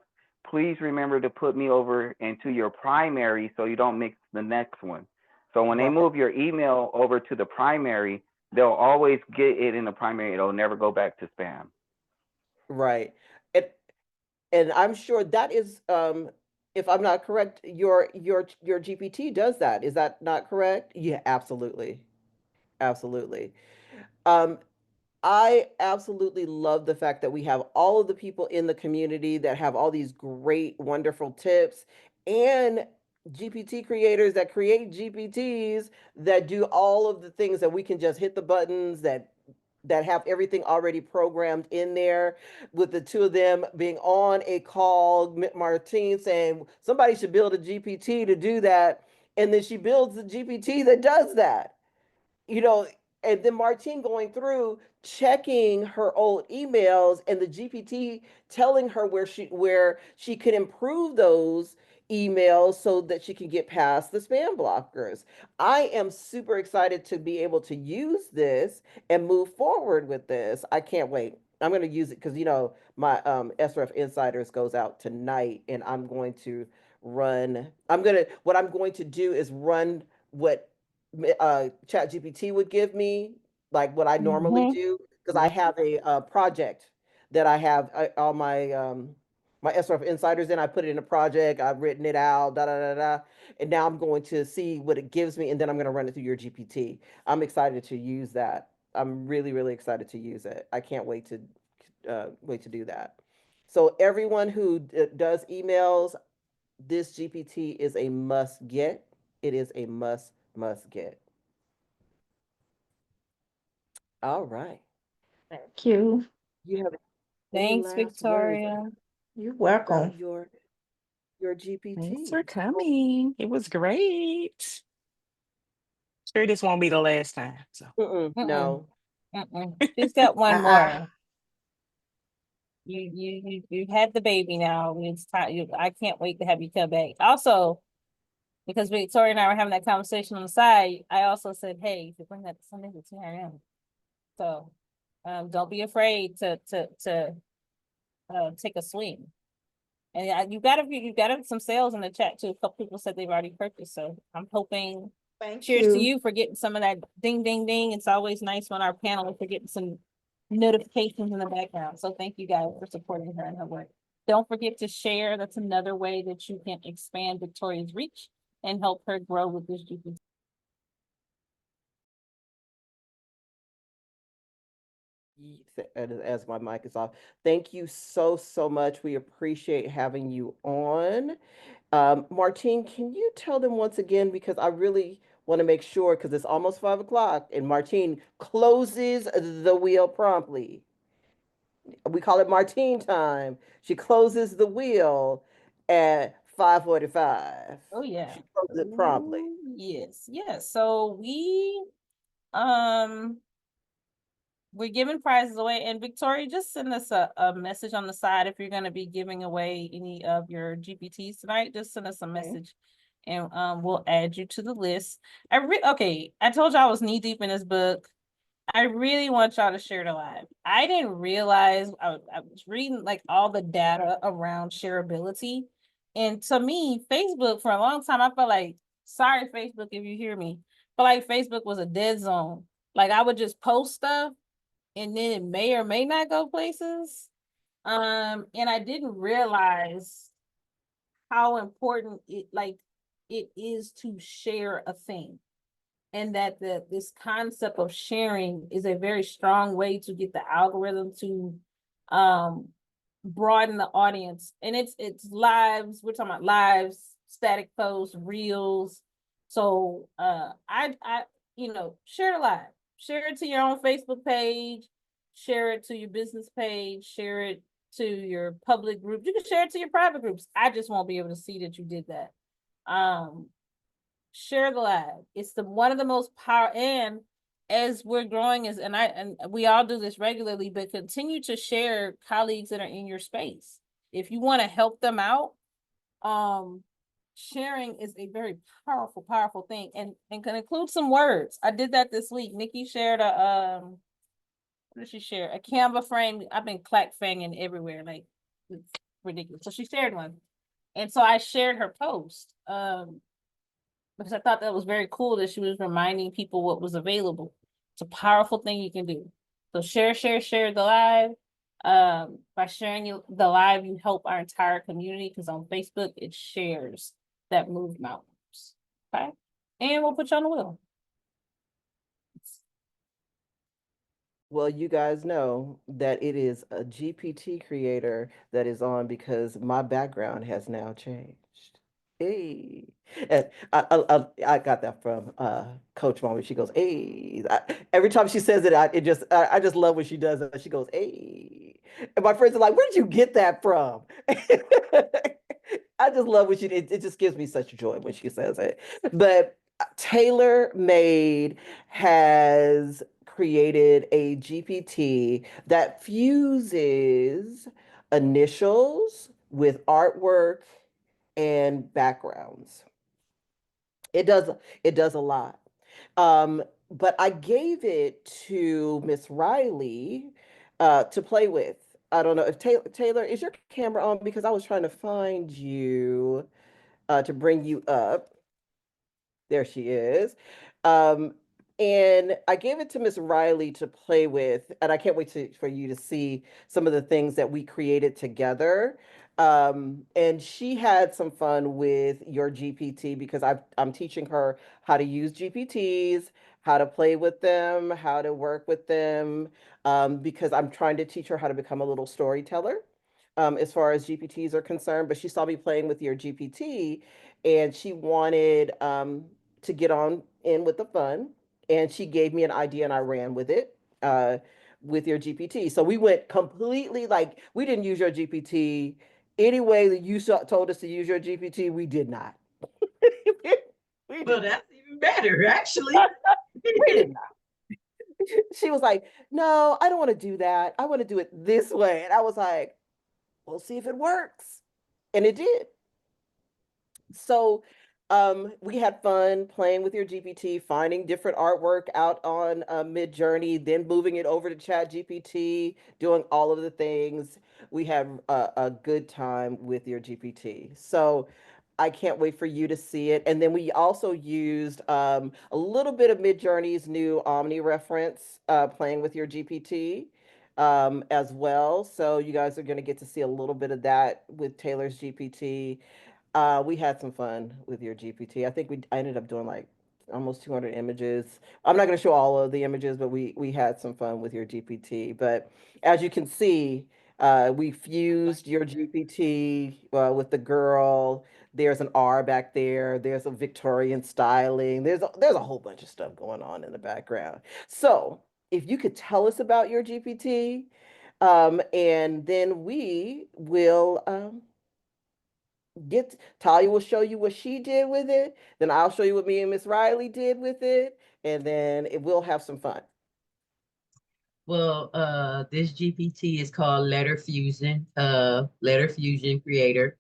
please remember to put me over into your primary so you don't mix the next one. So when they move your email over to the primary, they'll always get it in the primary. It'll never go back to spam. Right. And I'm sure that is, if I'm not correct, your GPT does that. Is that not correct? Yeah, absolutely. Absolutely. Um, I absolutely love the fact that we have all of the people in the community that have all these great, wonderful tips, and GPT creators that create GPTs that do all of the things that we can just hit the buttons that have everything already programmed in there, with the two of them being on a call, Martine saying somebody should build a GPT to do that, and then she builds the GPT that does that. you know, and then Martine going through checking her old emails, and the GPT telling her where she could improve those emails so that she can get past the spam blockers. I am super excited to be able to use this and move forward with this. I can't wait. I'm going to use it because my SRF Insiders goes out tonight, and what I'm going to do is run what Chat GPT would give me, like what I normally do, because I have a project that I have all my SRF Insiders in. I put it in a project, I've written it out, da da da da, and now I'm going to see what it gives me, and then I'm going to run it through your GPT. I'm excited to use that. I'm really, really excited to use it. I can't wait to do that. So everyone who does emails, this GPT is a must get. It is a must get. All right. Thank you. You have any Thanks, last words Victoria. You're about welcome. your Thanks GPT? for coming. It was great. Sure, this won't be the last time. So Mm-mm. No. She's got one Uh-uh. more. You had the baby now. It's time. I can't wait to have you come back. Also, because Victoria and I were having that conversation on the side, I also said, hey, you should bring that to Sunday with TRM. So don't be afraid to take a swing. And you got some sales in the chat too. A couple people said they've already purchased. So I'm hoping. Thank Cheers to you. you for getting some of that ding ding ding. It's always nice when our panelists are getting some notifications in the background. So thank you guys for supporting her and her work. Don't forget to share. That's another way that you can expand Victoria's reach and help her grow with this GPT. As my mic is off, thank you so, so much. We appreciate having you on. Martine, can you tell them once again, because I really want to make sure, because it's almost 5 o'clock, and Martine closes the wheel promptly. We call it Martine time. She closes the wheel at 5:45. Oh yeah. She closes it promptly. Yes. So um we're giving prizes away, and Victoria, just send us a message on the side if you're going to be giving away any of your GPTs tonight. Just send us a message, and we'll add you to the list. I told you I was knee deep in this book. I really want y'all to share it alive. I didn't realize I was reading like all the data around shareability, and to me, Facebook for a long time I felt like, sorry Facebook if you hear me, but like Facebook was a dead zone. Like I would just post stuff and then it may or may not go places. And I didn't realize how important it is to share a thing. And that this concept of sharing is a very strong way to get the algorithm to broaden the audience. And it's lives, we're talking about lives, static posts, reels. So I share it live. Share it to your own Facebook page, share it to your business page, share it to your public group. You can share it to your private groups. I just won't be able to see that you did that. Share the live. It's one of the most powerful, and as we're growing and we all do this regularly, but continue to share colleagues that are in your space. If you want to help them out, sharing is a very powerful thing, and can include some words. I did that this week. Nikki shared what did she share? A Canva frame. I've been fanging everywhere, like it's ridiculous. So she shared one. And so I shared her post. Because I thought that was very cool that she was reminding people what was available. It's a powerful thing you can do. So share the live. By sharing the live, you help our entire community, because on Facebook, it shares that move mountains. Okay? And we'll put you on the wheel. Well, you guys know that it is a GPT creator that is on because my background has now changed. Hey, and I got that from Coach Mom. She goes, "Hey." Every time she says it, I just love when she does it. She goes, "Hey," and my friends are like, "Where did you get that from?" I just love when it just gives me such joy when she says it. But Tailor Made has created a GPT that fuses initials with artwork and backgrounds. It does a lot. But I gave it to Miss Riley to play with. I don't know if Taylor, is your camera on? Because I was trying to find you to bring you up. There she is. And I gave it to Miss Riley to play with, and I can't wait for you to see some of the things that we created together. And she had some fun with your GPT because I'm teaching her how to use GPTs, how to play with them, how to work with them, because I'm trying to teach her how to become a little storyteller. As far as GPTs are concerned, but she saw me playing with your GPT and she wanted to get on in with the fun. And she gave me an idea and I ran with it with your GPT. So we went completely like, we didn't use your GPT any way that you told us to use your GPT. We did not. Well, that's even better, actually. We did not. She was like, "No, I don't want to do that. I want to do it this way." And I was like, "We'll see if it works." And it did. So we had fun playing with your GPT, finding different artwork out on Midjourney, then moving it over to Chat GPT, doing all of the things. We had a good time with your GPT. So I can't wait for you to see it. And then we also used a little bit of Midjourney's new Omni reference playing with your GPT as well. So you guys are going to get to see a little bit of that with Taylor's GPT. We had some fun with your GPT. I think I ended up doing like almost 200 images. I'm not going to show all of the images, but we had some fun with your GPT. But as you can see, we fused your GPT with the girl. There's an R back there. There's a Victorian styling. There's a whole bunch of stuff going on in the background. So if you could tell us about your GPT, and then we will Talya will show you what she did with it. Then I'll show you what me and Miss Riley did with it, and then we'll have some fun. Well, this GPT is called Letter Fusion Creator.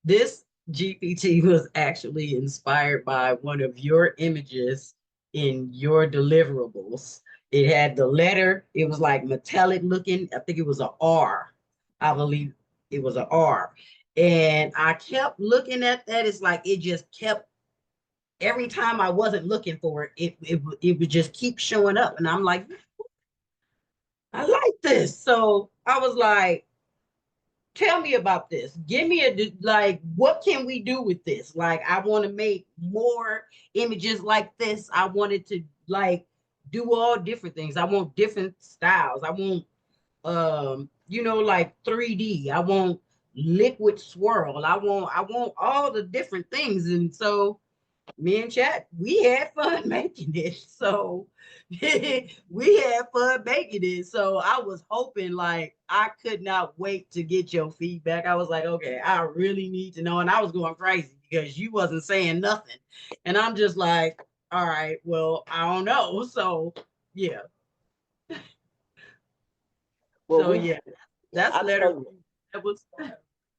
This GPT was actually inspired by one of your images in your deliverables. It had the letter, it was like metallic looking. I think it was an R. I believe it was an R. And I kept looking at that. It's like it just kept, every time I wasn't looking for it, it would just keep showing up. And I'm like, I like this. So I was like, tell me about this. Give me like, what can we do with this? Like, I want to make more images like this. I wanted to like do all different things. I want different styles. I want, like 3D. I want liquid swirl. I want all the different things. And so me and Chat, we had fun making it. So we had fun making it. So I was hoping, like, I could not wait to get your feedback. I was like, okay, I really need to know. And I was going crazy because you wasn't saying nothing. And I'm just like, all right, well, I don't know. So yeah. Well, So yeah, that's I letter. tell you, That was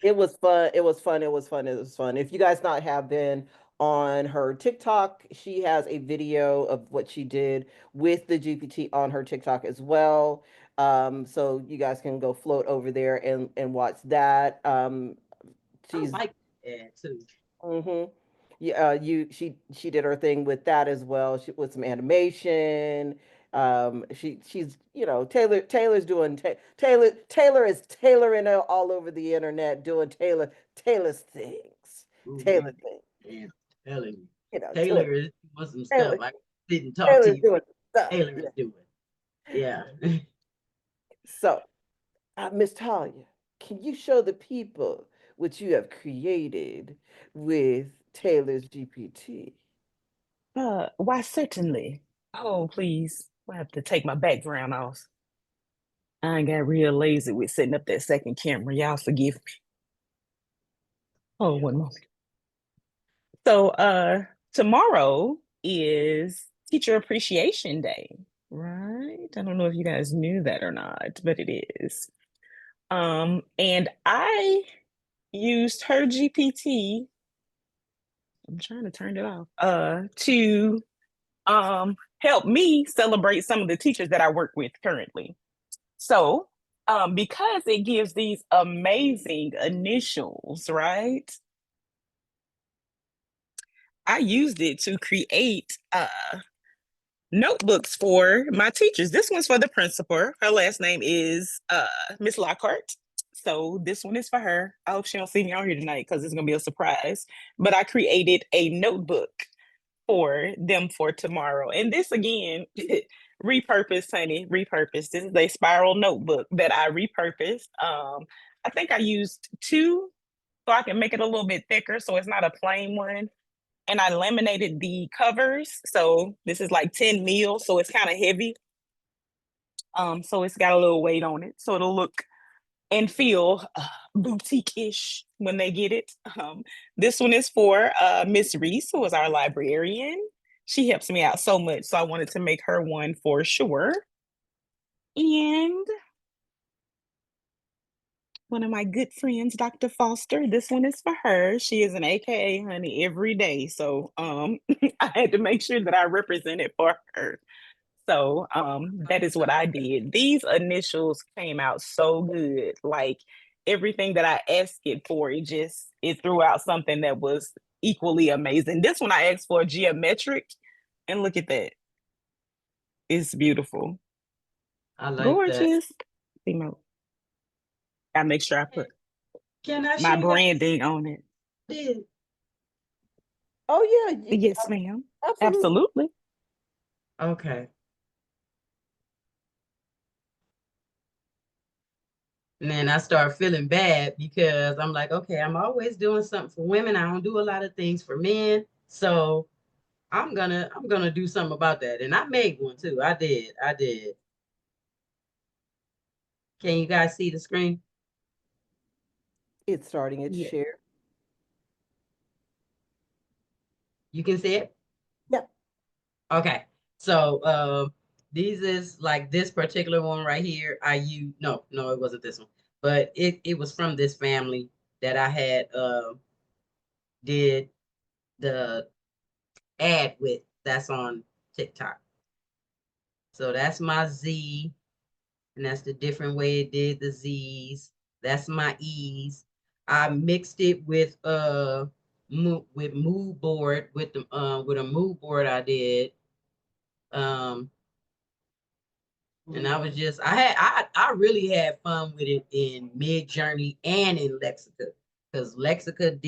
it was fun. It was fun. It was fun. It was fun. If you guys not have been on her TikTok, she has a video of what she did with the GPT on her TikTok as well. So you guys can go float over there and watch that. I She's like that too. Mm-hmm. Yeah, she did her thing with that as well. She with some animation. She's Taylor's doing Taylor is tailoring all over the internet doing Taylor's things. Ooh, Taylor things. man, I'm telling you, Doing Taylor is doing some Taylor stuff. I didn't talk to Taylor's you. doing stuff. Taylor Yeah. is doing. Yeah. So, Miss Talia, can you show the people what you have created with Taylor's GPT? Why certainly. Oh, please. I have to take my background off. I got real lazy with setting up that second camera. Y'all forgive me. Oh, one moment. So tomorrow is Teacher Appreciation Day, right? I don't know if you guys knew that or not, but it is. And I used her GPT. I'm trying to turn it off. To help me celebrate some of the teachers that I work with currently. So, because it gives these amazing initials, right? I used it to create notebooks for my teachers. This one's for the principal. Her last name is Miss Lockhart. So this one is for her. I hope she don't see me out here tonight because it's gonna be a surprise. But I created a notebook for them for tomorrow. And this again, repurposed, honey, repurposed. This is a spiral notebook that I repurposed. I think I used two so I can make it a little bit thicker so it's not a plain one. And I laminated the covers. So this is like 10 mil, so it's kind of heavy. So it's got a little weight on it. So it'll look and feel boutique-ish when they get it. This one is for Miss Reese, who is our librarian. She helps me out so much, so I wanted to make her one for sure. And one of my good friends, Dr. Foster, this one is for her. She is an AKA honey every day, so I had to make sure that I represent it for her. So that is what I did. These initials came out so good. Like everything that I asked it for, it threw out something that was equally amazing. This one I asked for geometric, and look at that. It's beautiful. I like that. Gorgeous. I make sure I put Can I my share branding on it. this? Oh yeah, Yes, ma'am. absolutely. Absolutely. Okay. And then I start feeling bad because I'm like, okay, I'm always doing something for women. I don't do a lot of things for men. So I'm gonna do something about that. And I made one too. I did. Can you guys see the screen? It's starting its Yeah. share. You can see it? Yep. Okay. So these is like this particular one right here. No, it wasn't this one, but it was from this family that I had did the ad with that's on TikTok. So that's my Z, and that's the different way it did the Z's. That's my E's. I mixed it with mood board with a mood board I did. And I was just, I really had fun with it in Midjourney and in Lexica, because Lexica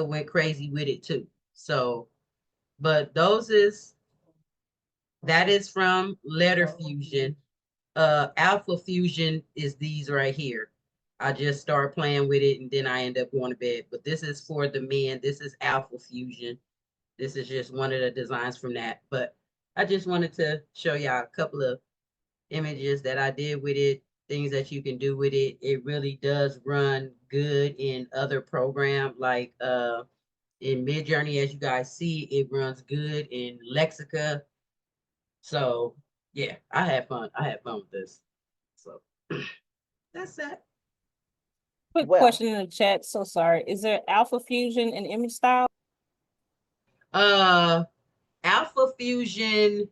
went crazy with it too. So, but that is from Letter Fusion. Alpha Fusion is these right here. I just start playing with it and then I end up going to bed. But this is for the men. This is Alpha Fusion. This is just one of the designs from that. But I just wanted to show y'all a couple of images that I did with it, things that you can do with it. It really does run good in other programs like in Midjourney, as you guys see, it runs good in Lexica. So yeah, I had fun. I had fun with this. So that's it. Quick Well, question in the chat. So sorry. Is there Alpha Fusion and image style? Alpha Fusion.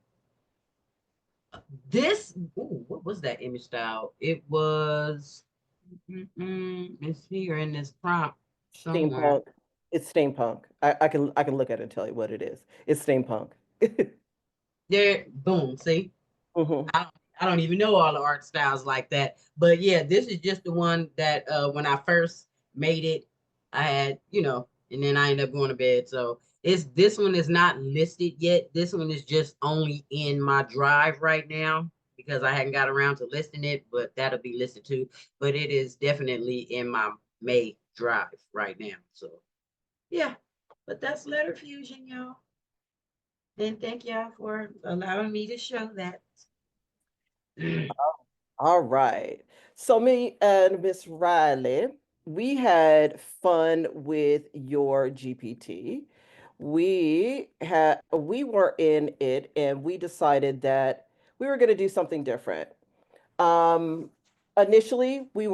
What was that image style? It was, it's here in this prompt somewhere. steampunk. It's steampunk. I can look at it and tell you what it is. It's steampunk. There, boom, see? Mhm. I don't even know all the art styles like that. But yeah, this is just the one that when I first made it, I had, and then I ended up going to bed. So this one is not listed yet. This one is just only in my drive right now because I hadn't got around to listing it, but that'll be listed too. But it is definitely in my May drive right now. So yeah, but that's Letter Fusion, y'all. And thank y'all for allowing me to show that. All right. So me and Miss Riley, we had fun with your GPT. We were in it and we decided that we were going to do something different. Um, Initially, we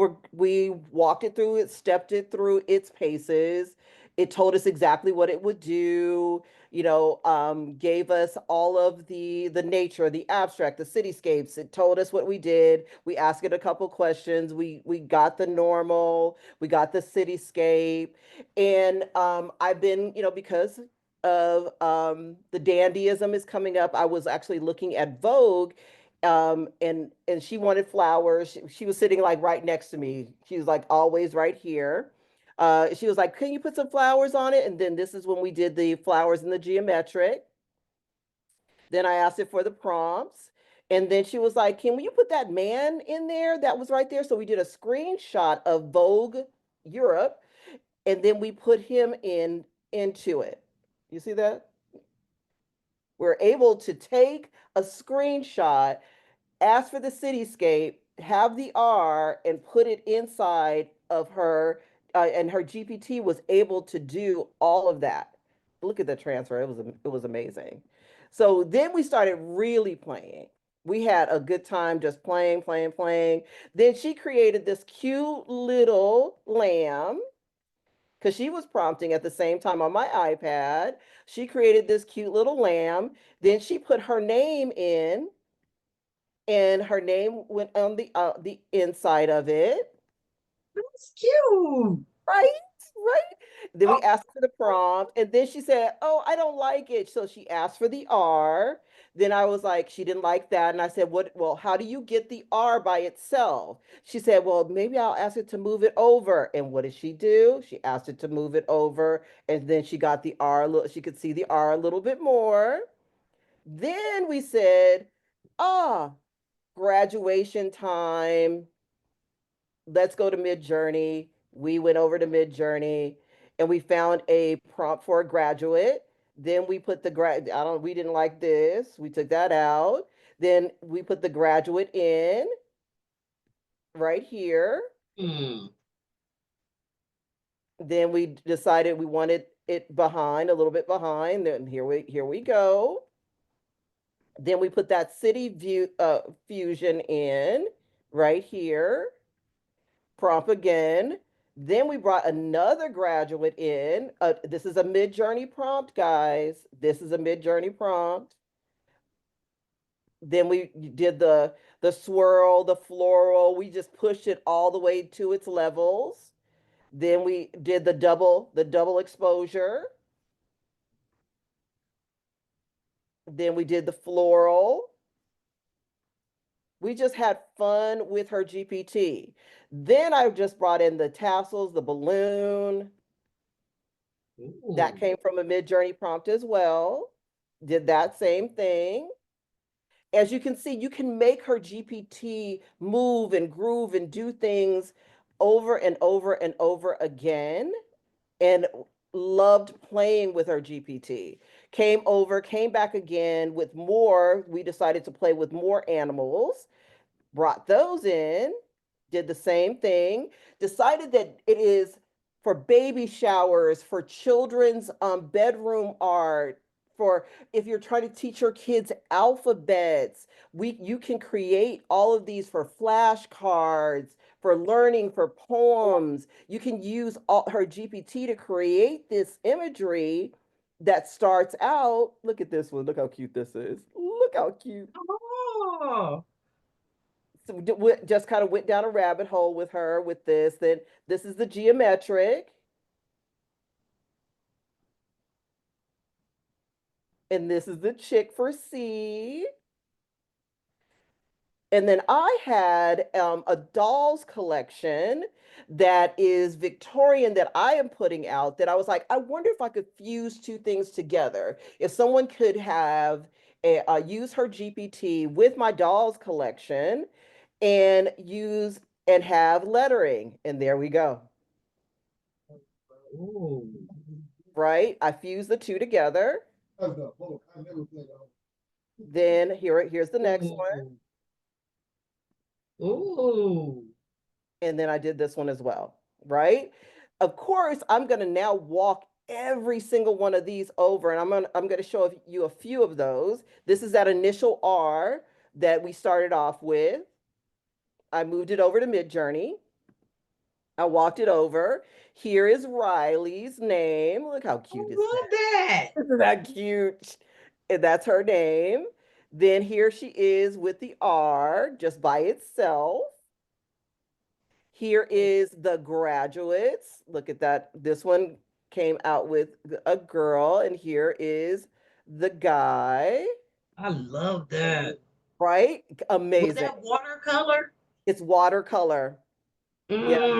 walked it through it, stepped it through its paces. It told us exactly what it would do, gave us all of the nature, the abstract, the cityscapes. It told us what we did. We asked it a couple questions. We got the normal, we got the cityscape, and I've been, because of the dandyism is coming up. I was actually looking at Vogue, and she wanted flowers. She was sitting like right next to me. She was like always right here. She was like, can you put some flowers on it? And then this is when we did the flowers in the geometric. Then I asked it for the prompts. And then she was like, can you put that man in there that was right there? So we did a screenshot of Vogue Europe, and then we put him into it. You see that? We're able to take a screenshot, ask for the cityscape, have the R, and put it inside of her, and her GPT was able to do all of that. Look at the transfer; it was amazing. So then we started really playing. We had a good time just playing, playing, playing. Then she created this cute little lamb because she was prompting at the same time on my iPad. She created this cute little lamb. Then she put her name in, and her name went on the inside of it. That's cute. Right, right. Then we asked for the prompt, and then she said, "Oh, I don't like it." So she asked for the R. Then I was like, she didn't like that, and I said, "What? Well, how do you get the R by itself?" She said, "Well, maybe I'll ask it to move it over." And what did she do? She asked it to move it over, and then she got the R. She could see the R a little bit more. Then we said, "Ah, graduation time. Let's go to Midjourney." We went over to Midjourney and we found a prompt for a graduate. Then we put we didn't like this. We took that out. Then we put the graduate in right here. Hmm. Then we decided we wanted it behind, a little bit behind. Then here we go. Then we put that city view fusion in right here. Prompt again. Then we brought another graduate in. This is a Midjourney prompt, guys. This is a Midjourney prompt. Then we did the swirl, the floral. We just pushed it all the way to its levels. Then we did the double exposure. Then we did the floral. We just had fun with her GPT. Then I just brought in the tassels, the balloon. That came from a Midjourney prompt as well. Did that same thing. As you can see, you can make her GPT move and groove and do things over and over and over again. And loved playing with her GPT. Came back again with more. We decided to play with more animals, brought those in, did the same thing, decided that it is for baby showers, for children's bedroom art, for if you're trying to teach your kids alphabets, you can create all of these for flashcards, for learning, for poems. You can use her GPT to create this imagery that starts out. Look at this one. Look how cute this is. Look how cute. Oh. So we just kind of went down a rabbit hole with her with this. Then this is the geometric. And this is the chick for C. And then I had a dolls collection that is Victorian that I am putting out that I was like, I wonder if I could fuse two things together. If someone could have use her GPT with my dolls collection and use and have lettering. And there we go. Ooh. Right? I fuse the two together. Then here's the next one. Ooh. And then I did this one as well, right? Of course, I'm going to now walk every single one of these over, and I'm going to show you a few of those. This is that initial R that we started off with. I moved it over to Midjourney. I walked it over. Here is Riley's name. Look how cute is that? Isn't that cute? And that's her name. Then here she is with the R just by itself. Here is the graduates. Look at that. This one came out with a girl, and here is the guy. I love that. Right? Amazing. Was that watercolor? It's watercolor. Yeah,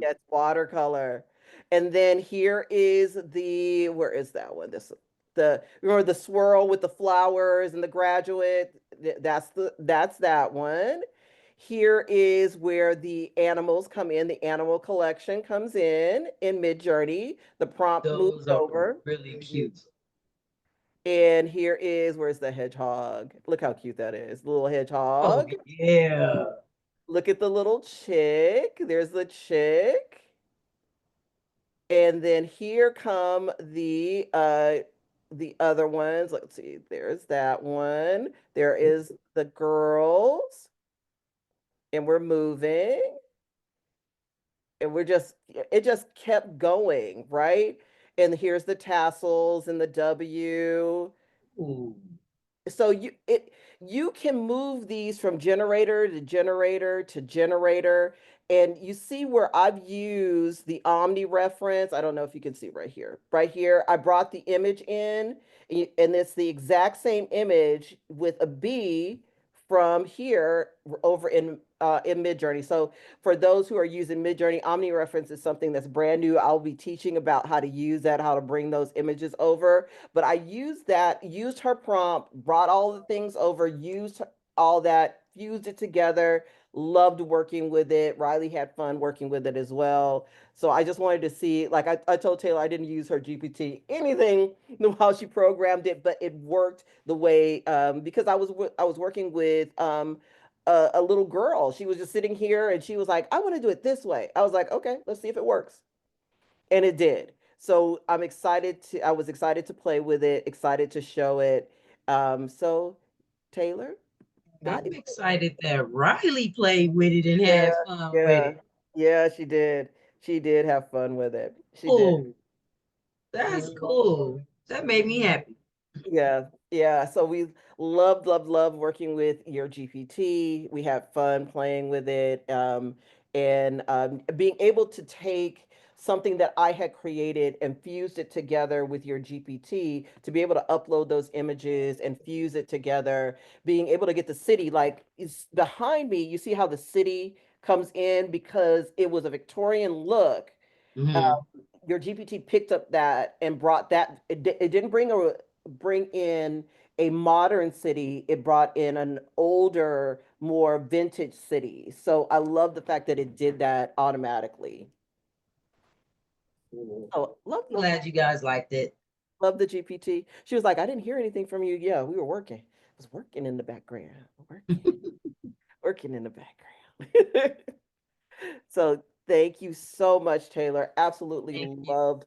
it's watercolor. And then here is where is that one? Remember the swirl with the flowers and the graduate? That's that one. Here is where the animals come in. The animal collection comes in Midjourney. The prompt moves over. Really cute. And here is, where's the hedgehog? Look how cute that is. The little hedgehog. Oh, yeah. Look at the little chick. There's the chick. And then here come the other ones. Let's see. There's that one. There is the girls. And we're moving. And it just kept going, right? And here's the tassels and the W. Ooh. So you can move these from generator to generator to generator. And you see where I've used the Omni reference. I don't know if you can see right here. Right here, I brought the image in, and it's the exact same image with a B from here over in Midjourney. So for those who are using Midjourney, Omni reference is something that's brand new. I'll be teaching about how to use that, how to bring those images over. But I used her prompt, brought all the things over, used all that, fused it together, loved working with it. Riley had fun working with it as well. So I just wanted to see, like I told Taylor, I didn't use her GPT anything while she programmed it, but it worked the way, because I was working with a little girl. She was just sitting here and she was like, I want to do it this way. I was like, okay, let's see if it works. And it did. So I was excited to play with it, excited to show it. So Taylor? I'm excited that Riley played with it and had fun with it. Yeah, she did. She did have fun with it. She did. That's cool. That made me happy. Yeah. So we loved working with your GPT. We had fun playing with it. And being able to take something that I had created and fused it together with your GPT to be able to upload those images and fuse it together, being able to get the city, like is behind me, you see how the city comes in because it was a Victorian look. Mhm. Your GPT picked up that and brought that. It didn't bring in a modern city. It brought in an older, more vintage city. So I love the fact that it did that automatically. Cool. Oh, Glad you guys liked it. love the GPT. She was like, I didn't hear anything from you. Yeah, we were working. I was working in the background. Working in the background. So thank you so much, Taylor. Absolutely Thank you. loved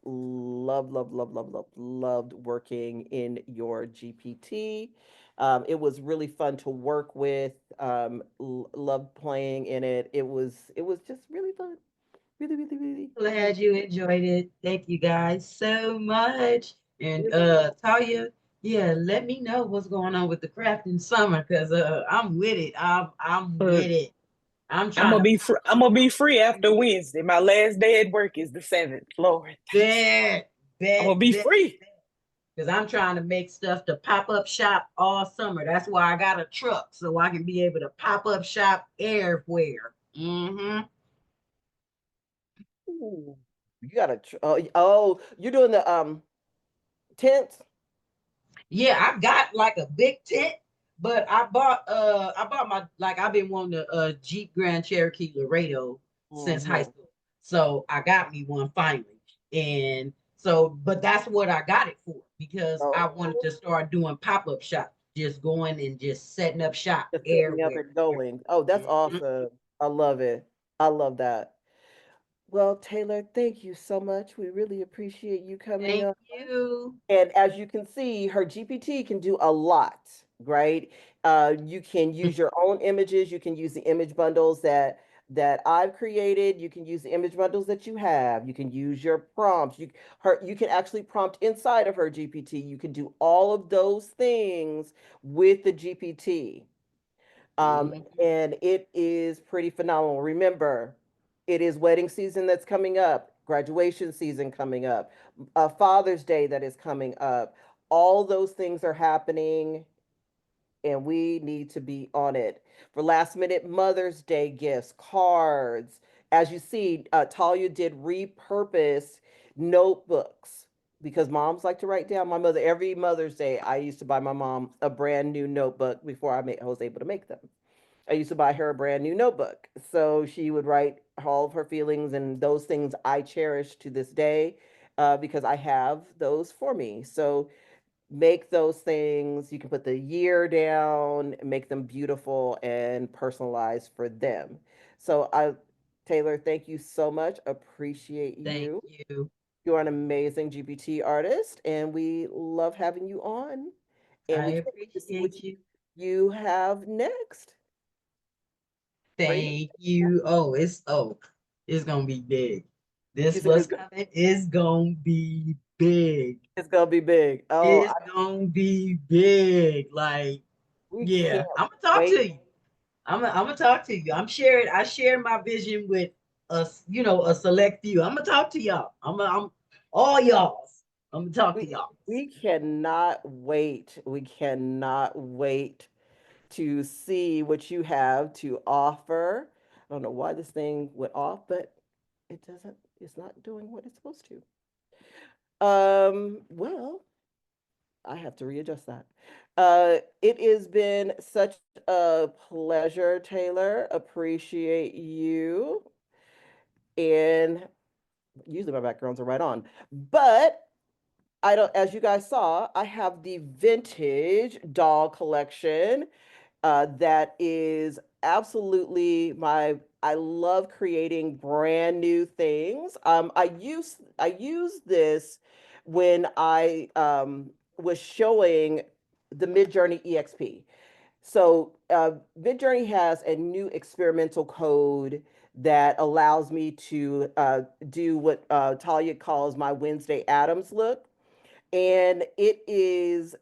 working in your GPT. It was really fun to work with. Loved playing in it. It was just really fun. Really. Glad you enjoyed it. Thank you guys so much. And Talya, yeah, let me know what's going on with the crafting summer because I'm with it. I'm with it. I'm I'm trying gonna to be free. I'm gonna be free after Wednesday. My last day at work is the 7th. Lord, bet, I'm bet, gonna be bet. free. Because I'm trying to make stuff to pop up shop all summer. That's why I got a truck so I can be able to pop up shop everywhere. Mm-hmm. Ooh, you got to. Oh, you're doing the tents. Yeah, I got like a big tent, but I bought my like I've been wanting a Jeep Grand Cherokee Laredo since high Mhm. school. So I got me one finally. And so but that's what I got it for because I wanted Oh, to start doing pop-up shop, just going and just setting up shop just setting up everywhere. and going. Oh, that's Mhm. awesome. I love it. I love that. Well, Taylor, thank you so much. We really appreciate you coming Thank on. you. And as you can see, her GPT can do a lot, right? You can use your own images. You can use the image bundles that I've created. You can use the image bundles that you have. You can use your prompts. You can actually prompt inside of her GPT. You can do all of those things with the GPT. Mhm. And it is pretty phenomenal. Remember, it is wedding season that's coming up, graduation season coming up, Father's Day that is coming up. All those things are happening, and we need to be on it. For last minute Mother's Day gifts, cards. As you see, Talia did repurpose notebooks because moms like to write down. My mother, every Mother's Day, I used to buy my mom a brand new notebook before I was able to make them. I used to buy her a brand new notebook. So she would write all of her feelings, and those things I cherish to this day because I have those for me. So make those things. You can put the year down, make them beautiful and personalized for them. So Taylor, thank you so much. Appreciate Thank you. you. You're an amazing GPT artist, and we love having you on. And I we can't wait to see what appreciate you. you have next. Ready? Thank you. It's gonna be big. You This said what's coming is gonna be big. it's gonna be big. Oh, It's gonna be big. Like, we can't yeah, I'm gonna talk wait. to you. I'm gonna talk to you. I share my vision with us, a select few. I'm gonna talk to y'all. I'm all y'all's. I'm gonna talk to We y'all. we cannot wait. We cannot wait to see what you have to offer. I don't know why this thing went off, but it's not doing what it's supposed to. Well, I have to readjust that. It has been such a pleasure, Taylor. Appreciate you. And usually my backgrounds are right on. But I don't, as you guys saw, I have the vintage doll collection that is absolutely I love creating brand new things. I use this when I was showing the Midjourney EXP. So Midjourney has a new experimental code that allows me to do what Talia calls my Wednesday Adams look. And it is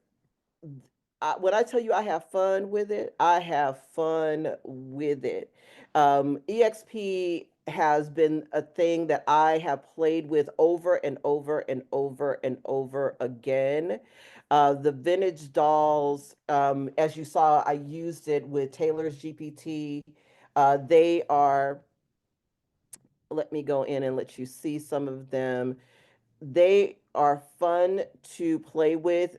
when I tell you I have fun with it, I have fun with it. EXP has been a thing that I have played with over and over and over and over again. The vintage dolls, as you saw, I used it with Taylor's GPT. They are, let me go in and let you see some of them. They are fun to play with.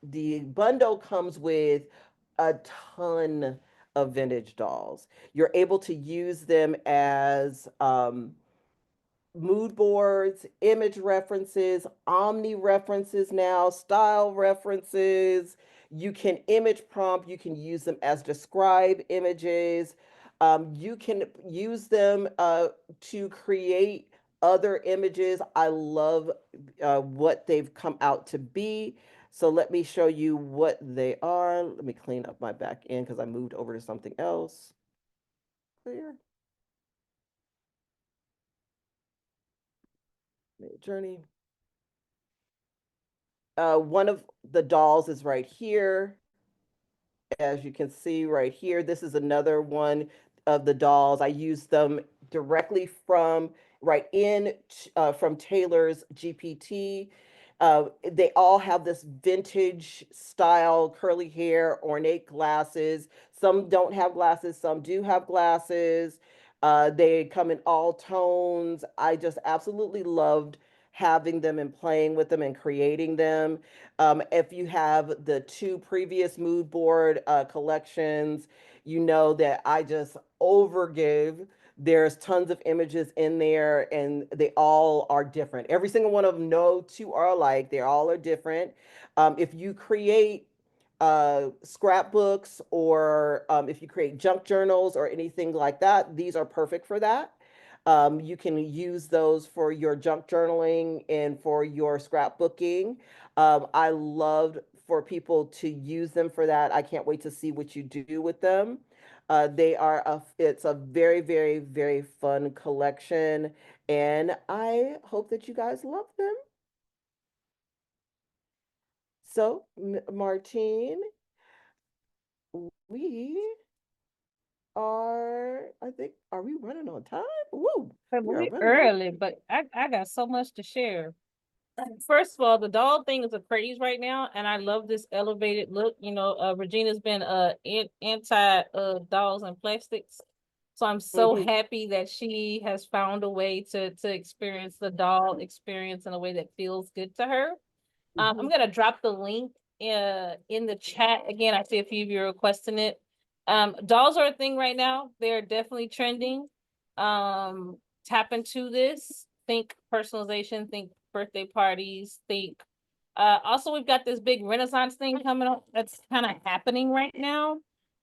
The bundle comes with a ton of vintage dolls. You're able to use them as mood boards, image references, omni references now, style references. You can image prompt, you can use them as describe images. You can use them to create other images. I love what they've come out to be. So let me show you what they are. Let me clean up my back end because I moved over to something else. Clear. Midjourney. One of the dolls is right here. As you can see right here, this is another one of the dolls. I use them directly from from Taylor's GPT. They all have this vintage style, curly hair, ornate glasses. Some don't have glasses, some do have glasses. They come in all tones. I just absolutely loved having them and playing with them and creating them. If you have the two previous mood board collections, you know that I just overgive. There's tons of images in there, and they all are different. Every single one of them, no two are alike. They all are different. If you create scrapbooks or if you create junk journals or anything like that, these are perfect for that. You can use those for your junk journaling and for your scrapbooking. I loved for people to use them for that. I can't wait to see what you do with them. It's a very, very, very fun collection, and I hope that you guys love them. So, Martine, we are we running on time? Woo, we are We running on. early, but I got so much to share. First of all, the doll thing is a craze right now, and I love this elevated look. You know, Regina's been anti dolls and plastics, so I'm so happy that she has found a way to experience the doll experience in a way that feels good to her. I'm gonna drop the link in the chat again. I see a few of you are requesting it. Dolls are a thing right now. They're definitely trending. Tap into this. Think personalization. Think birthday parties. Think. Also, we've got this big Renaissance thing coming up. That's kind of happening right now.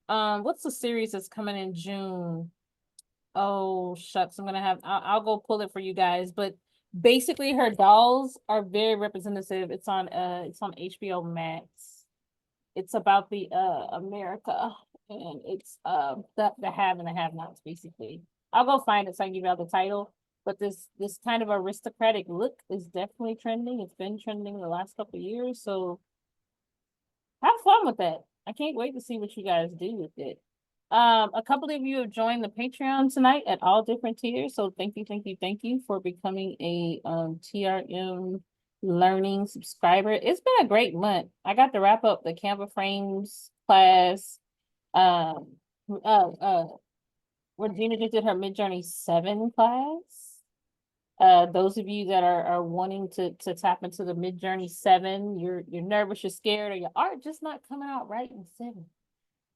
What's the series that's coming in June? Oh shucks, I'm gonna have. I'll go pull it for you guys. But basically, her dolls are very representative. It's on HBO Max. It's about the America, and it's the have and the have nots basically. I'll go find it so I can give you all the title. But this kind of aristocratic look is definitely trending. It's been trending the last couple of years, so have fun with that. I can't wait to see what you guys do with it. A couple of you have joined the Patreon tonight at all different tiers. So thank you for becoming a TRM learning subscriber. It's been a great month. I got to wrap up the Canva frames class. Regina just did her Midjourney 7 class. Those of you that are wanting to tap into the Midjourney 7, you're nervous, you're scared, or your art just not coming out right in 7.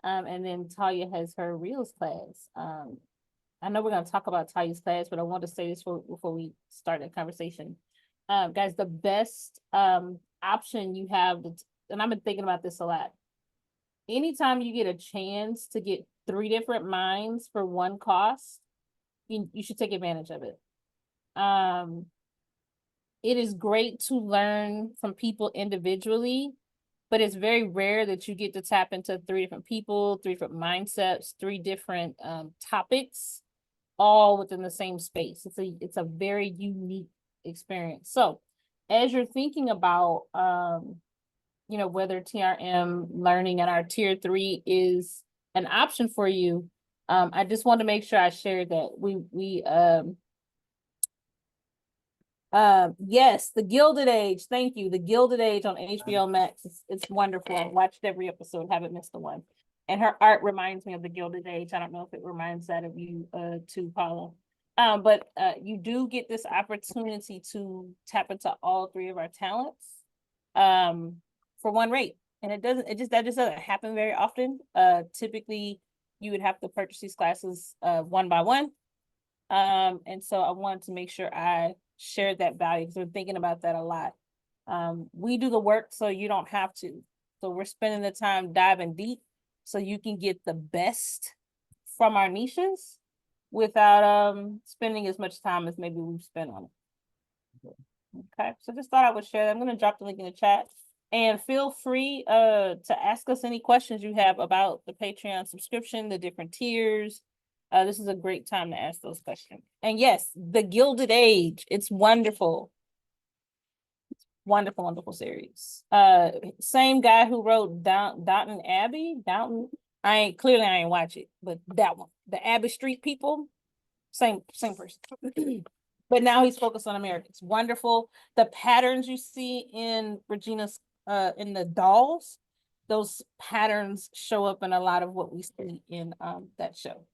And then Talya has her Reels class. I know we're going to talk about Talya's class, but I want to say this before we start the conversation. Guys, the best option you have, and I've been thinking about this a lot. Anytime you get a chance to get 3 different minds for one cost, you should take advantage of it. It is great to learn from people individually, but it's very rare that you get to tap into 3 different people, 3 different mindsets, 3 different topics, all within the same space. It's a very unique experience. So as you're thinking about, whether TRM learning at our tier 3 is an option for you, I just want to make sure I shared that yes, The Gilded Age. Thank you. The Gilded Age on HBO Max. It's wonderful. I watched every episode, haven't missed the one. And her art reminds me of The Gilded Age. I don't know if it reminds that of you too, Paula. But you do get this opportunity to tap into all three of our talents for one rate. And that just doesn't happen very often. Typically you would have to purchase these classes one by one. And so I wanted to make sure I shared that value because we're thinking about that a lot. We do the work so you don't have to. So we're spending the time diving deep so you can get the best from our niches without spending as much time as maybe we've spent on it. Okay, so just thought I would share that. I'm going to drop the link in the chat. And feel free to ask us any questions you have about the Patreon subscription, the different tiers. This is a great time to ask those questions. And yes, The Gilded Age. It's wonderful. Wonderful, wonderful series. Same guy who wrote Downton Abbey. I ain't watch it, but that one. The Abbey Street People. Same person. But now he's focused on Americans. Wonderful. The patterns you see in Regina's in the dolls, those patterns show up in a lot of what we see in that show.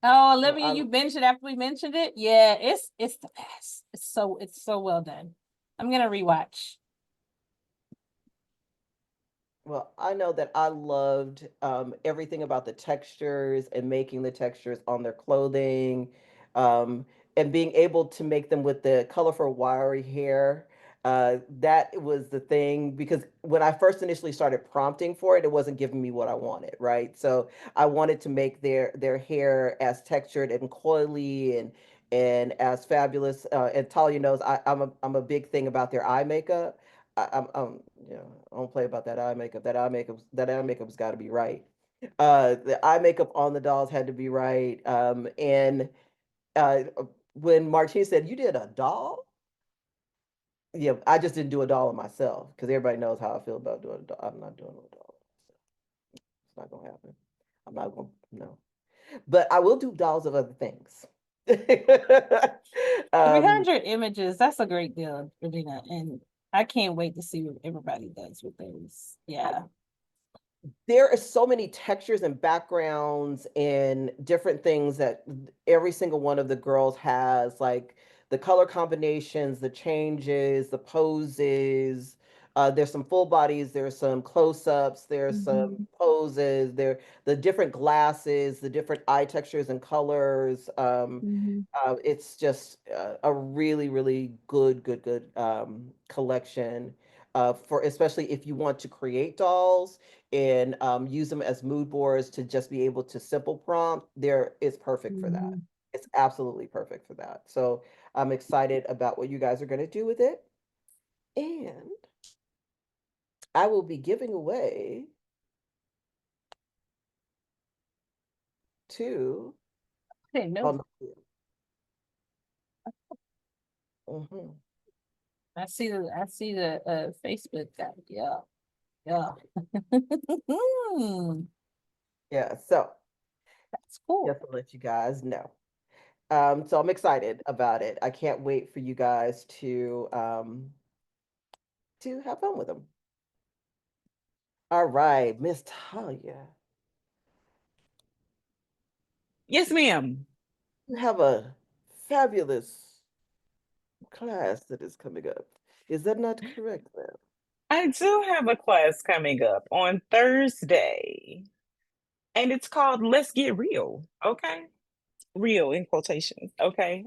Oh, Olivia, you mentioned after we mentioned it. Yeah, it's the best. It's so well done. I'm gonna rewatch. Well, I know that I loved everything about the textures and making the textures on their clothing, and being able to make them with the colorful wiry hair. That was the thing because when I first initially started prompting for it, it wasn't giving me what I wanted, right? So I wanted to make their hair as textured and coily and as fabulous. And Talia knows I'm a big thing about their eye makeup. I'm you know, I don't play about that eye makeup. That eye makeup's got to be right. The eye makeup on the dolls had to be right. And uh, when Martine said, "You did a doll?" Yeah, I just didn't do a doll of myself because everybody knows how I feel about doing a doll. I'm not doing a doll. It's not gonna happen. I'm not gonna no. But I will do dolls of other things. 300 images. That's a great deal, Regina, and I can't wait to see what everybody does with those. Yeah. There are so many textures and backgrounds and different things that every single one of the girls has, like the color combinations, the changes, the poses. There's some full bodies, there's some close-ups, there's some poses, the different glasses, the different eye textures and colors. It's just a really, really good collection for especially if you want to create dolls and use them as mood boards to just be able to simple prompt. There is perfect for that. It's absolutely perfect for that. So I'm excited about what you guys are going to do with it. And I will be giving away two on the field. I see the Facebook guy. Yeah. Yeah, so that's cool. Just to let you guys know. So I'm excited about it. I can't wait for you guys to have fun with them. All right, Miss Talia. Yes, ma'am. You have a fabulous class that is coming up. Is that not correct, ma'am? I do have a class coming up on Thursday, and it's called Let's Get Real. Okay. Real in quotations. Okay.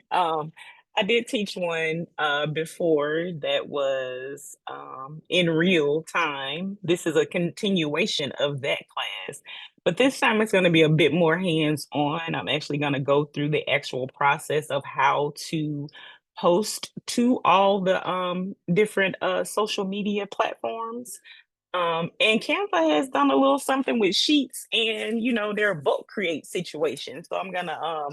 I did teach one before that was in real time. This is a continuation of that class, but this time it's going to be a bit more hands-on. I'm actually going to go through the actual process of how to post to all the different social media platforms. And Canva has done a little something with sheets and, you know, their book create situation. So I'm gonna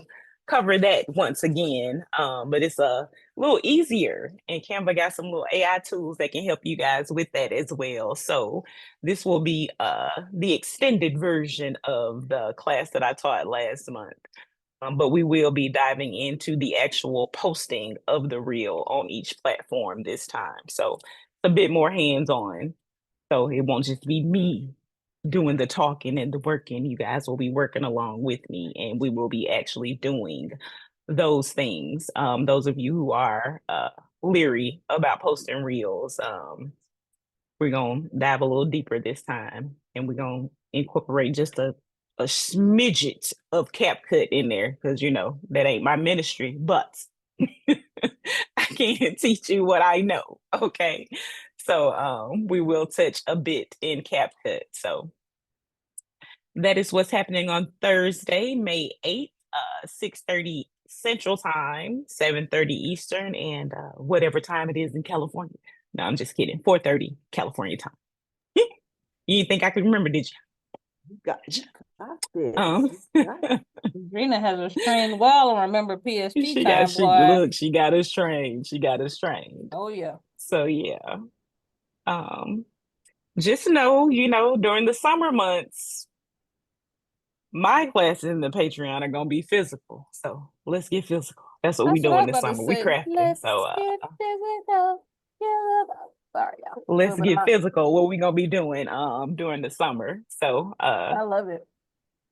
cover that once again. But it's a little easier, and Canva got some little AI tools that can help you guys with that as well. So this will be the extended version of the class that I taught last month. But we will be diving into the actual posting of the reel on each platform this time. So it's a bit more hands-on. So it won't just be me doing the talking and the working. You guys will be working along with me, and we will be actually doing those things. Those of you who are leery about posting reels, we're gonna dive a little deeper this time, and we're gonna incorporate just a smidget of CapCut in there, because you know that ain't my ministry, but I can teach you what I know. Okay. So we will touch a bit in CapCut. So that is what's happening on Thursday, May 8th, 6:30 Central Time, 7:30 Eastern, and whatever time it is in California. No, I'm just kidding. 4:30 California time. You didn't think I could remember, did you? You got this. Regina has us trained well and remember PST time, boy. Look, she got us trained. She got us trained. Oh yeah. So yeah. Just know, you know, during the summer months, my classes in the Patreon are gonna be physical. So let's get physical. That's what we doing this summer. We crafting. So get physical. Sorry, y'all. Let's get physical. What we gonna be doing during the summer. So I love it.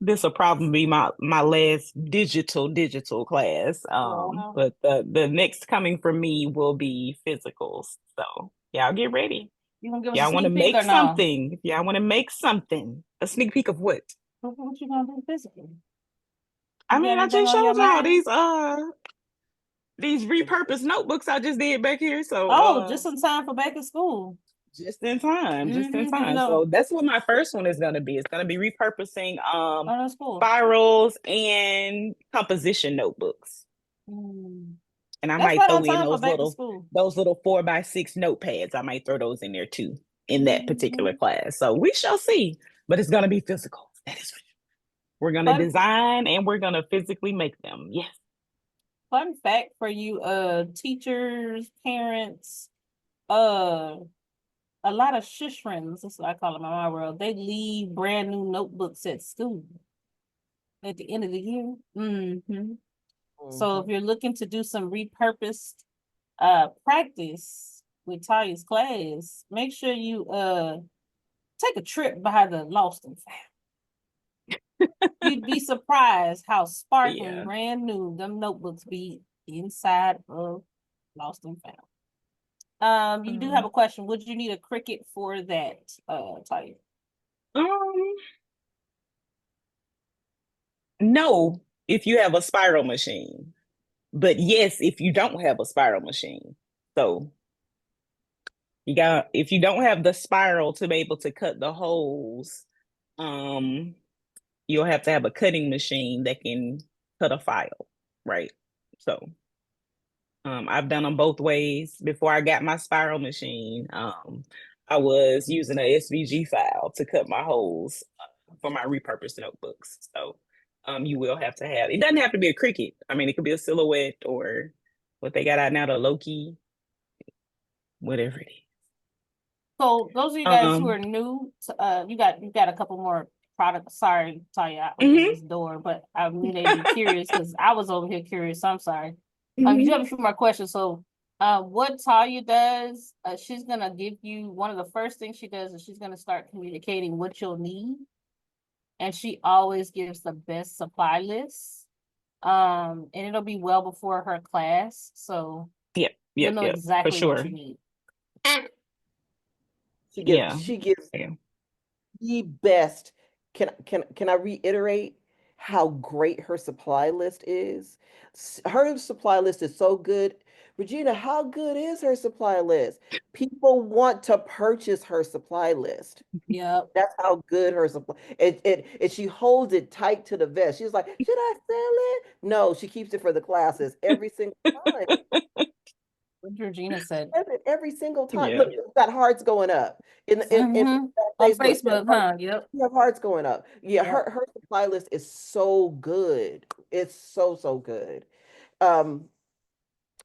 This will probably be my last digital class. Wow. But the next coming for me will be physicals. So y'all get ready. You gonna give us y'all a want to sneak peek make or no? something. If y'all want to make something, a sneak peek of what? What you gonna do physically? I mean, I just showed y'all these repurposed notebooks I just did back here. So just in time for back to school. Just in time. You know. So that's what my first one is gonna be. It's gonna be repurposing that's cool. spirals and composition notebooks. And I might throw in those little 4x6 notepads. I might throw those in there too in that particular class. So we shall see. But it's gonna be physical. That is for sure. We're gonna design and we're gonna physically make them. Yes. Fun fact for you, teachers, parents, a lot of shushrins, that's what I call them in my world, they leave brand new notebooks at school at the end of the year. So if you're looking to do some repurposed practice with Talya's class, make sure you take a trip by the Lost and Found. You'd be surprised how sparkling brand new them notebooks be inside of Lost and Found. You do have a question. Would you need a Cricut for that, Talya? No, if you have a spiral machine. But yes, if you don't have a spiral machine. So if you don't have the spiral to be able to cut the holes, you'll have to have a cutting machine that can cut a file, right? So I've done them both ways. Before I got my spiral machine, I was using a SVG file to cut my holes for my repurposed notebooks. So you will have to have, it doesn't have to be a Cricut. I mean, it could be a Silhouette or what they got out now, the Loki, whatever it is. So those of you guys who are new, you got a couple more products. Sorry, Talya, I opened this door, but I knew they'd be curious because I was over here curious. So I'm sorry. You do have a few more questions. So what Talya does, she's gonna give you, one of the first things she does is she's gonna start communicating what you'll need. And she always gives the best supply list. And it'll be well before her class. So you'll know exactly what you need. She gives the best. Can I reiterate how great her supply list is? Her supply list is so good. Regina, how good is her supply list? People want to purchase her supply list. Yep. That's how good her supply. And she holds it tight to the vest. She's like, should I sell it? No, she keeps it for the classes every single time. What Regina said. Every single time. Yeah. Look, you've got hearts going up in On Facebook. Facebook, huh? Yep. You have hearts going up. Yeah, Yep. her supply list is so good. It's so good. Um,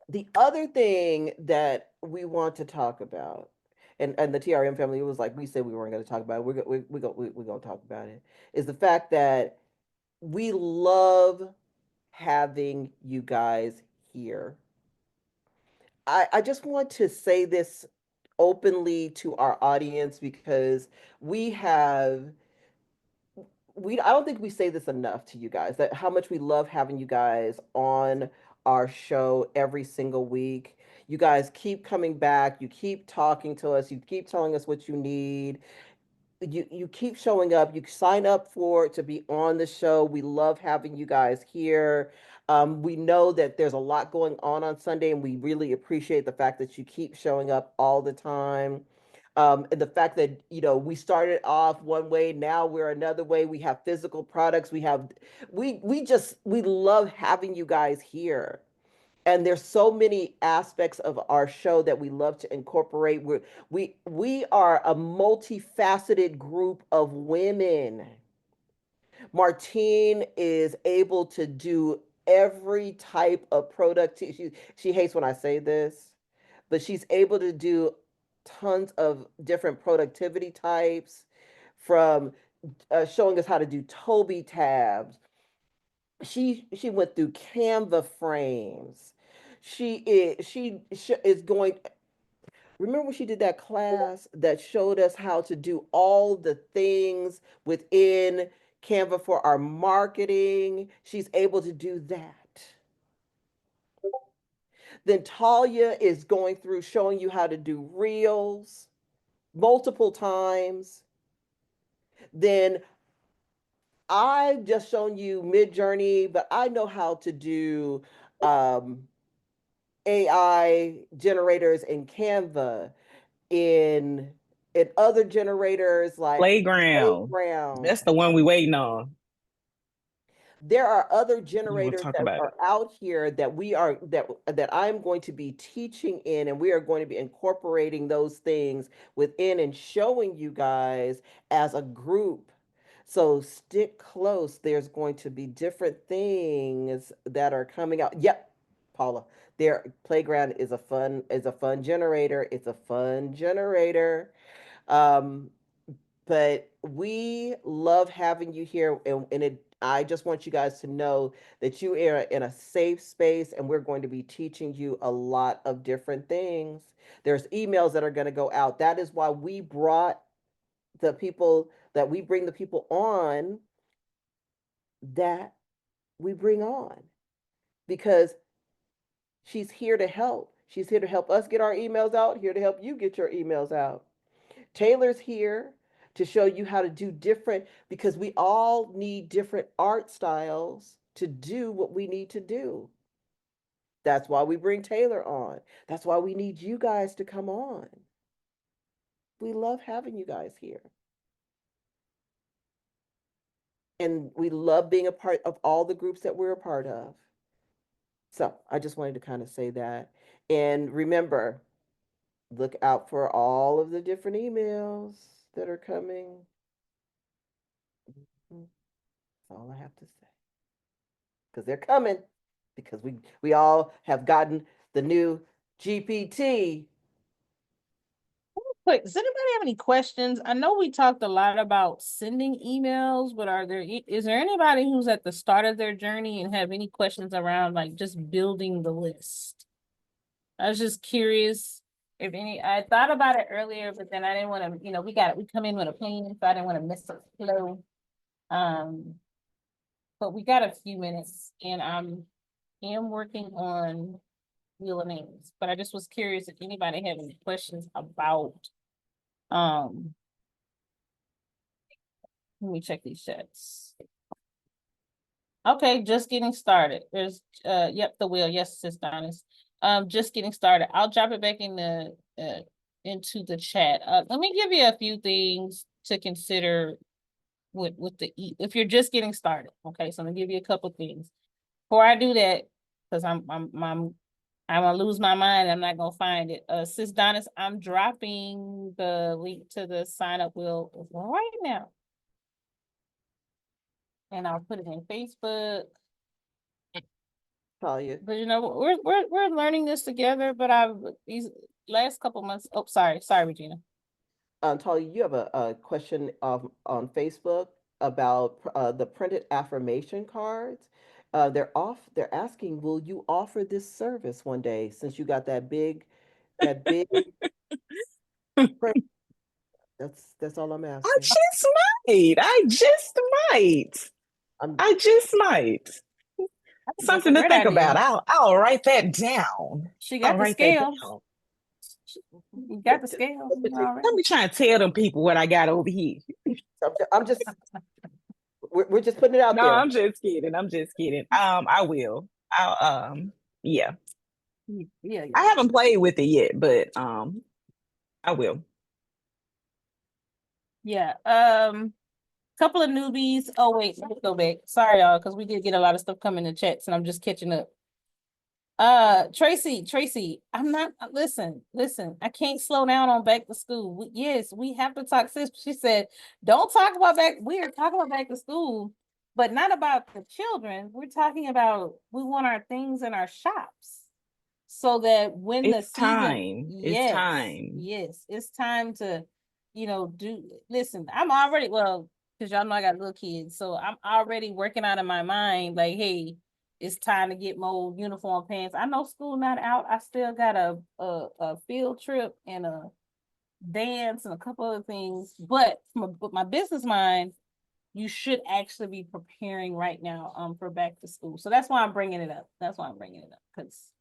the other thing that we want to talk about, and the TRM family, it was like we said we weren't going to talk about it. We're going to talk about it, is the fact that we love having you guys here. I just want to say this openly to our audience because we have I don't think we say this enough to you guys, that how much we love having you guys on our show every single week. You guys keep coming back, you keep talking to us, you keep telling us what you need. You keep showing up, you sign up for to be on the show. We love having you guys here. We know that there's a lot going on Sunday, and we really appreciate the fact that you keep showing up all the time. And the fact that, we started off one way, now we're another way. We have physical products. We love having you guys here. And there's so many aspects of our show that we love to incorporate. We are a multifaceted group of women. Martine is able to do every type of productivity. She hates when I say this, but she's able to do tons of different productivity types, from showing us how to do Toby tabs. She went through Canva frames. She is going. Remember when she did that class that showed us how to do all the things within Canva for our marketing? She's able to do that. Then Talya is going through showing you how to do reels multiple times. Then I've just shown you Midjourney, but I know how to do AI generators in Canva, in other generators like Playground. Playground. That's the one we waiting on. There are other We will generators talk that about are it. out here that I'm going to be teaching in, and we are going to be incorporating those things within and showing you guys as a group. So stick close. There's going to be different things that are coming out. Yep, Paula. Their playground is a fun generator. It's a fun generator. Um, but we love having you here, and I just want you guys to know that you are in a safe space, and we're going to be teaching you a lot of different things. There's emails that are going to go out. That is why we brought the people that we bring the people on that we bring on, because she's here to help. She's here to help us get our emails out, here to help you get your emails out. Taylor's here to show you how to do different, because we all need different art styles to do what we need to do. That's why we bring Taylor on. That's why we need you guys to come on. We love having you guys here. And we love being a part of all the groups that we're a part of. So I just wanted to kind of say that. And remember, look out for all of the different emails that are coming. That's all I have to say. Because they're coming. Because we all have gotten the new GPT. Quick, does anybody have any questions? I know we talked a lot about sending emails, but is there anybody who's at the start of their journey and have any questions around like just building the list? I was just curious if any. I thought about it earlier, but then I didn't want to, we come in with a plan, so I didn't want to miss the flow. But we got a few minutes, and I am working on Wheel of Names, but I just was curious if anybody had any questions about let me check these chats. Okay, just getting started. There's yep, the wheel. Yes, Sis Donis. Just getting started. I'll drop it back in the into the chat. Let me give you a few things to consider with if you're just getting started. Okay, so I'm gonna give you a couple things. Before I do that, because I'm I'm gonna lose my mind. I'm not gonna find it. Sis Donis, I'm dropping the link to the sign up wheel right now. And I'll put it in Facebook. Talya. But you know, we're learning this together, but these last couple months. Oh, sorry, Regina. Talya, you have a question on Facebook about the printed affirmation cards. They're asking, will you offer this service one day since you got that big print? That's all I'm I asking. just might. I just might. Something to think about. I'll write that down. She got the scale. You got the scale. Let me try and tell them people what I got over here. I'm just we're just putting it out there. No, I'm just kidding. I will. I'll yeah. Yeah. I haven't played with it yet, but I will. Yeah. Couple of newbies. Oh wait, let me go back. Sorry, y'all, because we did get a lot of stuff coming in the chats, and I'm just catching up. Tracy, I'm not listen, I can't slow down on back to school. Yes, we have to talk. Sis, she said, don't talk about we're talking about back to school, but not about the children. We're talking about we want our things in our shops so that when it's the season time. It's time. Yes, it's time to, listen, I'm already because y'all know I got little kids, so I'm already working out of my mind, like, hey, it's time to get more uniform pants. I know school not out. I still got a field trip and a dance and a couple other things. But with my business mind, you should actually be preparing right now for back to school. So that's why I'm bringing it up. Because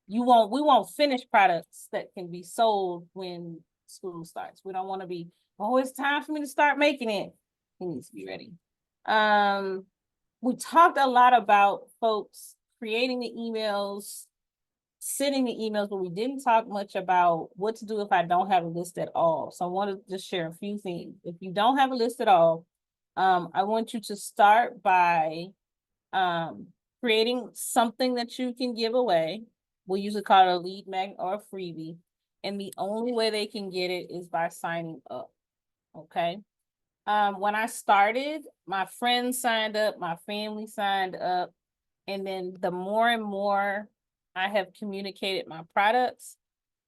we want finished products that can be sold when school starts. We don't want to be, it's time for me to start making it. It needs to be ready. We talked a lot about folks creating the emails, sending the emails, but we didn't talk much about what to do if I don't have a list at all. So I want to just share a few things. If you don't have a list at all, I want you to start by creating something that you can give away. We usually call it a lead magnet or a freebie. And the only way they can get it is by signing up. Okay. When I started, my friends signed up, my family signed up, and then the more and more I have communicated my products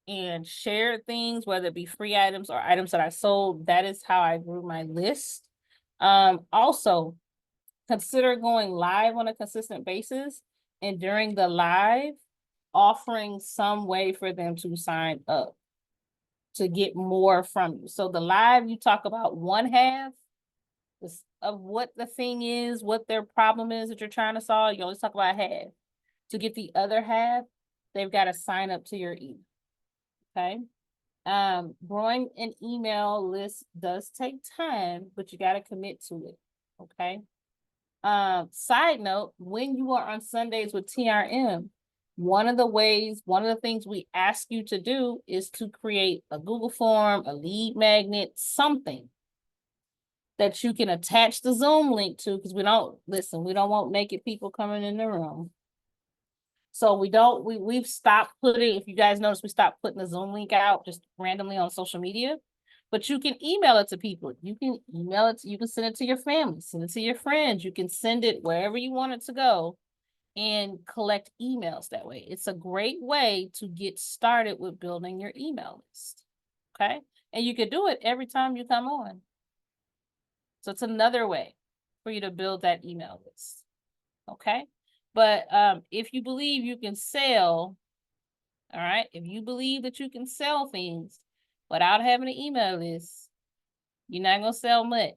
and shared things, whether it be free items or items that I sold, that is how I grew my list. Also, consider going live on a consistent basis, and during the live, offering some way for them to sign up to get more from you. So the live, you talk about one half of what the thing is, what their problem is that you're trying to solve. You always talk about half. To get the other half, they've got to sign up to your email. Okay. Growing an email list does take time, but you got to commit to it. Okay. Side note, when you are on Sundays with TRM, one of the things we ask you to do is to create a Google form, a lead magnet, something that you can attach the Zoom link to, because we don't want naked people coming in the room. So we've stopped putting, if you guys notice, we stopped putting the Zoom link out just randomly on social media, but you can email it to people. You can email it, you can send it to your family, send it to your friends. You can send it wherever you want it to go and collect emails that way. It's a great way to get started with building your email list. Okay. And you could do it every time you come on. So it's another way for you to build that email list. Okay. But if you believe you can sell, all right, if you believe that you can sell things without having an email list, you're not going to sell much.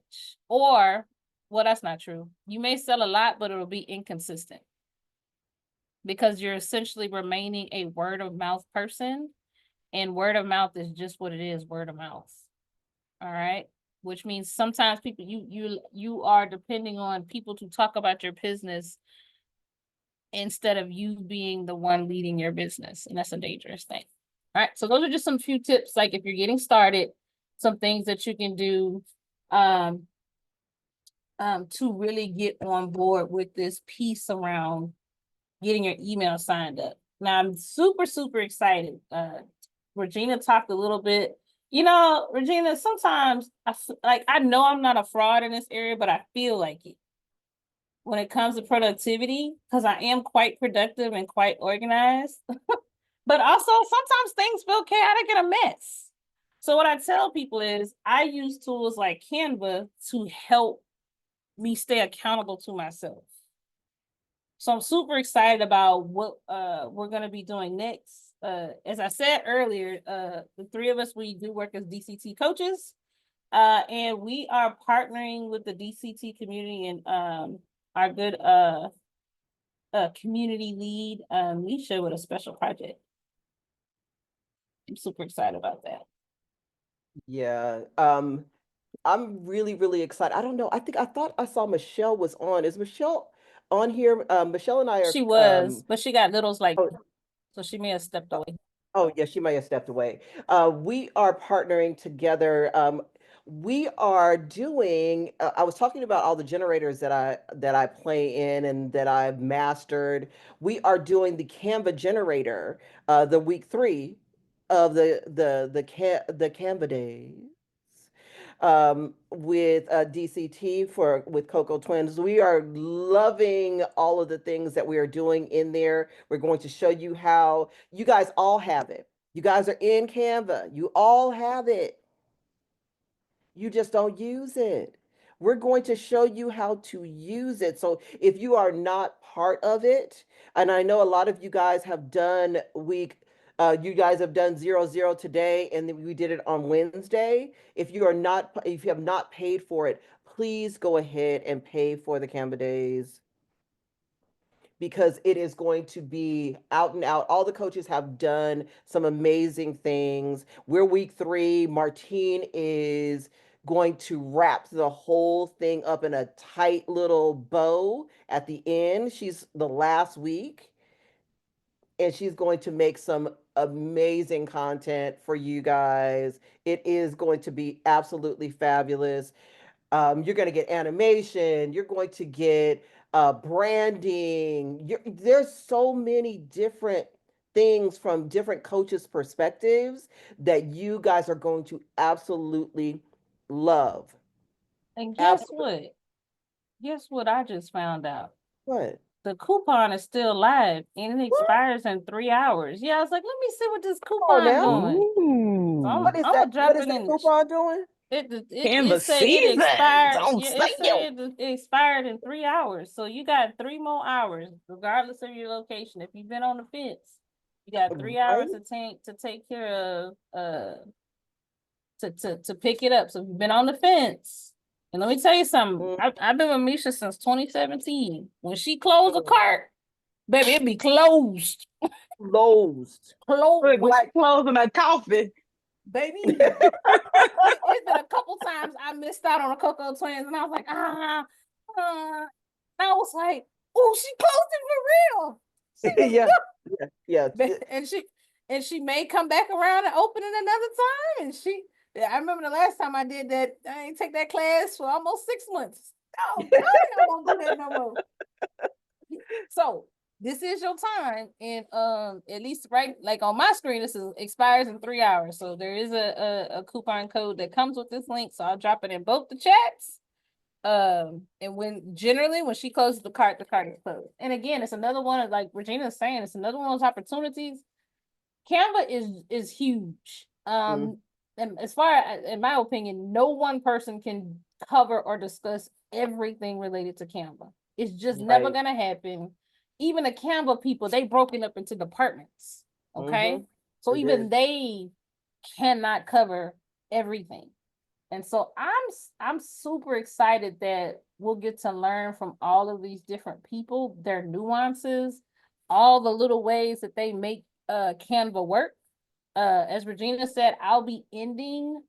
Or, that's not true. You may sell a lot, but it'll be inconsistent because you're essentially remaining a word of mouth person, and word of mouth is just what it is, word of mouth. All right. Which means sometimes people, you are depending on people to talk about your business instead of you being the one leading your business. And that's a dangerous thing. All right. So those are just some few tips. Like if you're getting started, some things that you can do to really get on board with this piece around getting your email signed up. Now I'm super, super excited. Regina talked a little bit. You know, Regina, sometimes I know I'm not a fraud in this area, but I feel like it when it comes to productivity, because I am quite productive and quite organized. But also sometimes things feel chaotic and a mess. So what I tell people is I use tools like Canva to help me stay accountable to myself. So I'm super excited about what we're gonna be doing next. As I said earlier, the three of us, we do work as DCT coaches. And we are partnering with the DCT community and our good community lead, Leisha, with a special project. I'm super excited about that. Yeah. I'm really, really excited. I don't know. I thought I saw Michelle was on. Is Michelle on here? Michelle and I are She was, but she got littles like, oh, so she may have stepped away. oh yeah, she may have stepped away. We are partnering together. We are doing, I was talking about all the generators that I play in and that I've mastered. We are doing the Canva generator, the week 3 of the Canva days. With DCT with Coco Twins. We are loving all of the things that we are doing in there. We're going to show you how you guys all have it. You guys are in Canva. You all have it. You just don't use it. We're going to show you how to use it. So if you are not part of it, and I know a lot of you guys have done you guys have done 00 today, and then we did it on Wednesday. If you have not paid for it, please go ahead and pay for the Canva Days because it is going to be out and out. All the coaches have done some amazing things. We're week 3. Martine is going to wrap the whole thing up in a tight little bow at the end. She's the last week, and she's going to make some amazing content for you guys. It is going to be absolutely fabulous. You're going to get animation. You're going to get branding. There's so many different things from different coaches' perspectives that you guys are going to absolutely love. And guess Absolutely. what? Guess what I just found out? What? The coupon is still live and it expires in 3 hours. Yeah, I was like, let me see what this coupon now. doing. So Ooh. What is I'm that? gonna drop What is it that in. coupon doing? It Canvas say it seasons expired. on Yeah, it sale. said it expired in 3 hours. So you got 3 more hours, regardless of your location. If you've been on the fence, you got 3 hours Right? to take care of to pick it up. So if you've been on the fence, and let me tell you something, Mm, I've been with Misha since 2017. When she closed a cart, baby, it be closed. Closed. Closed. Look like closing a coffin. Baby. It's been a couple times I missed out on a Coco Twins, and I was like, and I was like, oh, she closed it for real. Yeah, yeah. And she may come back around and open it another time. And I remember the last time I did that, I ain't take that class for almost 6 months. Oh, I don't do that no more. So this is your time, and at least right like on my screen, this is expires in 3 hours. So there is a coupon code that comes with this link. So I'll drop it in both the chats. And when she closes the cart is closed. And again, it's another one of, like Regina's saying, it's another one of those opportunities. Canva is huge. And as far as, in my opinion, no one person can cover or discuss everything related to Canva. It's just never gonna happen. Even the Canva people, they broken up into departments. Okay. So even they cannot cover everything. And so I'm super excited that we'll get to learn from all of these different people, their nuances, all the little ways that they make Canva work. As Regina said, I'll be ending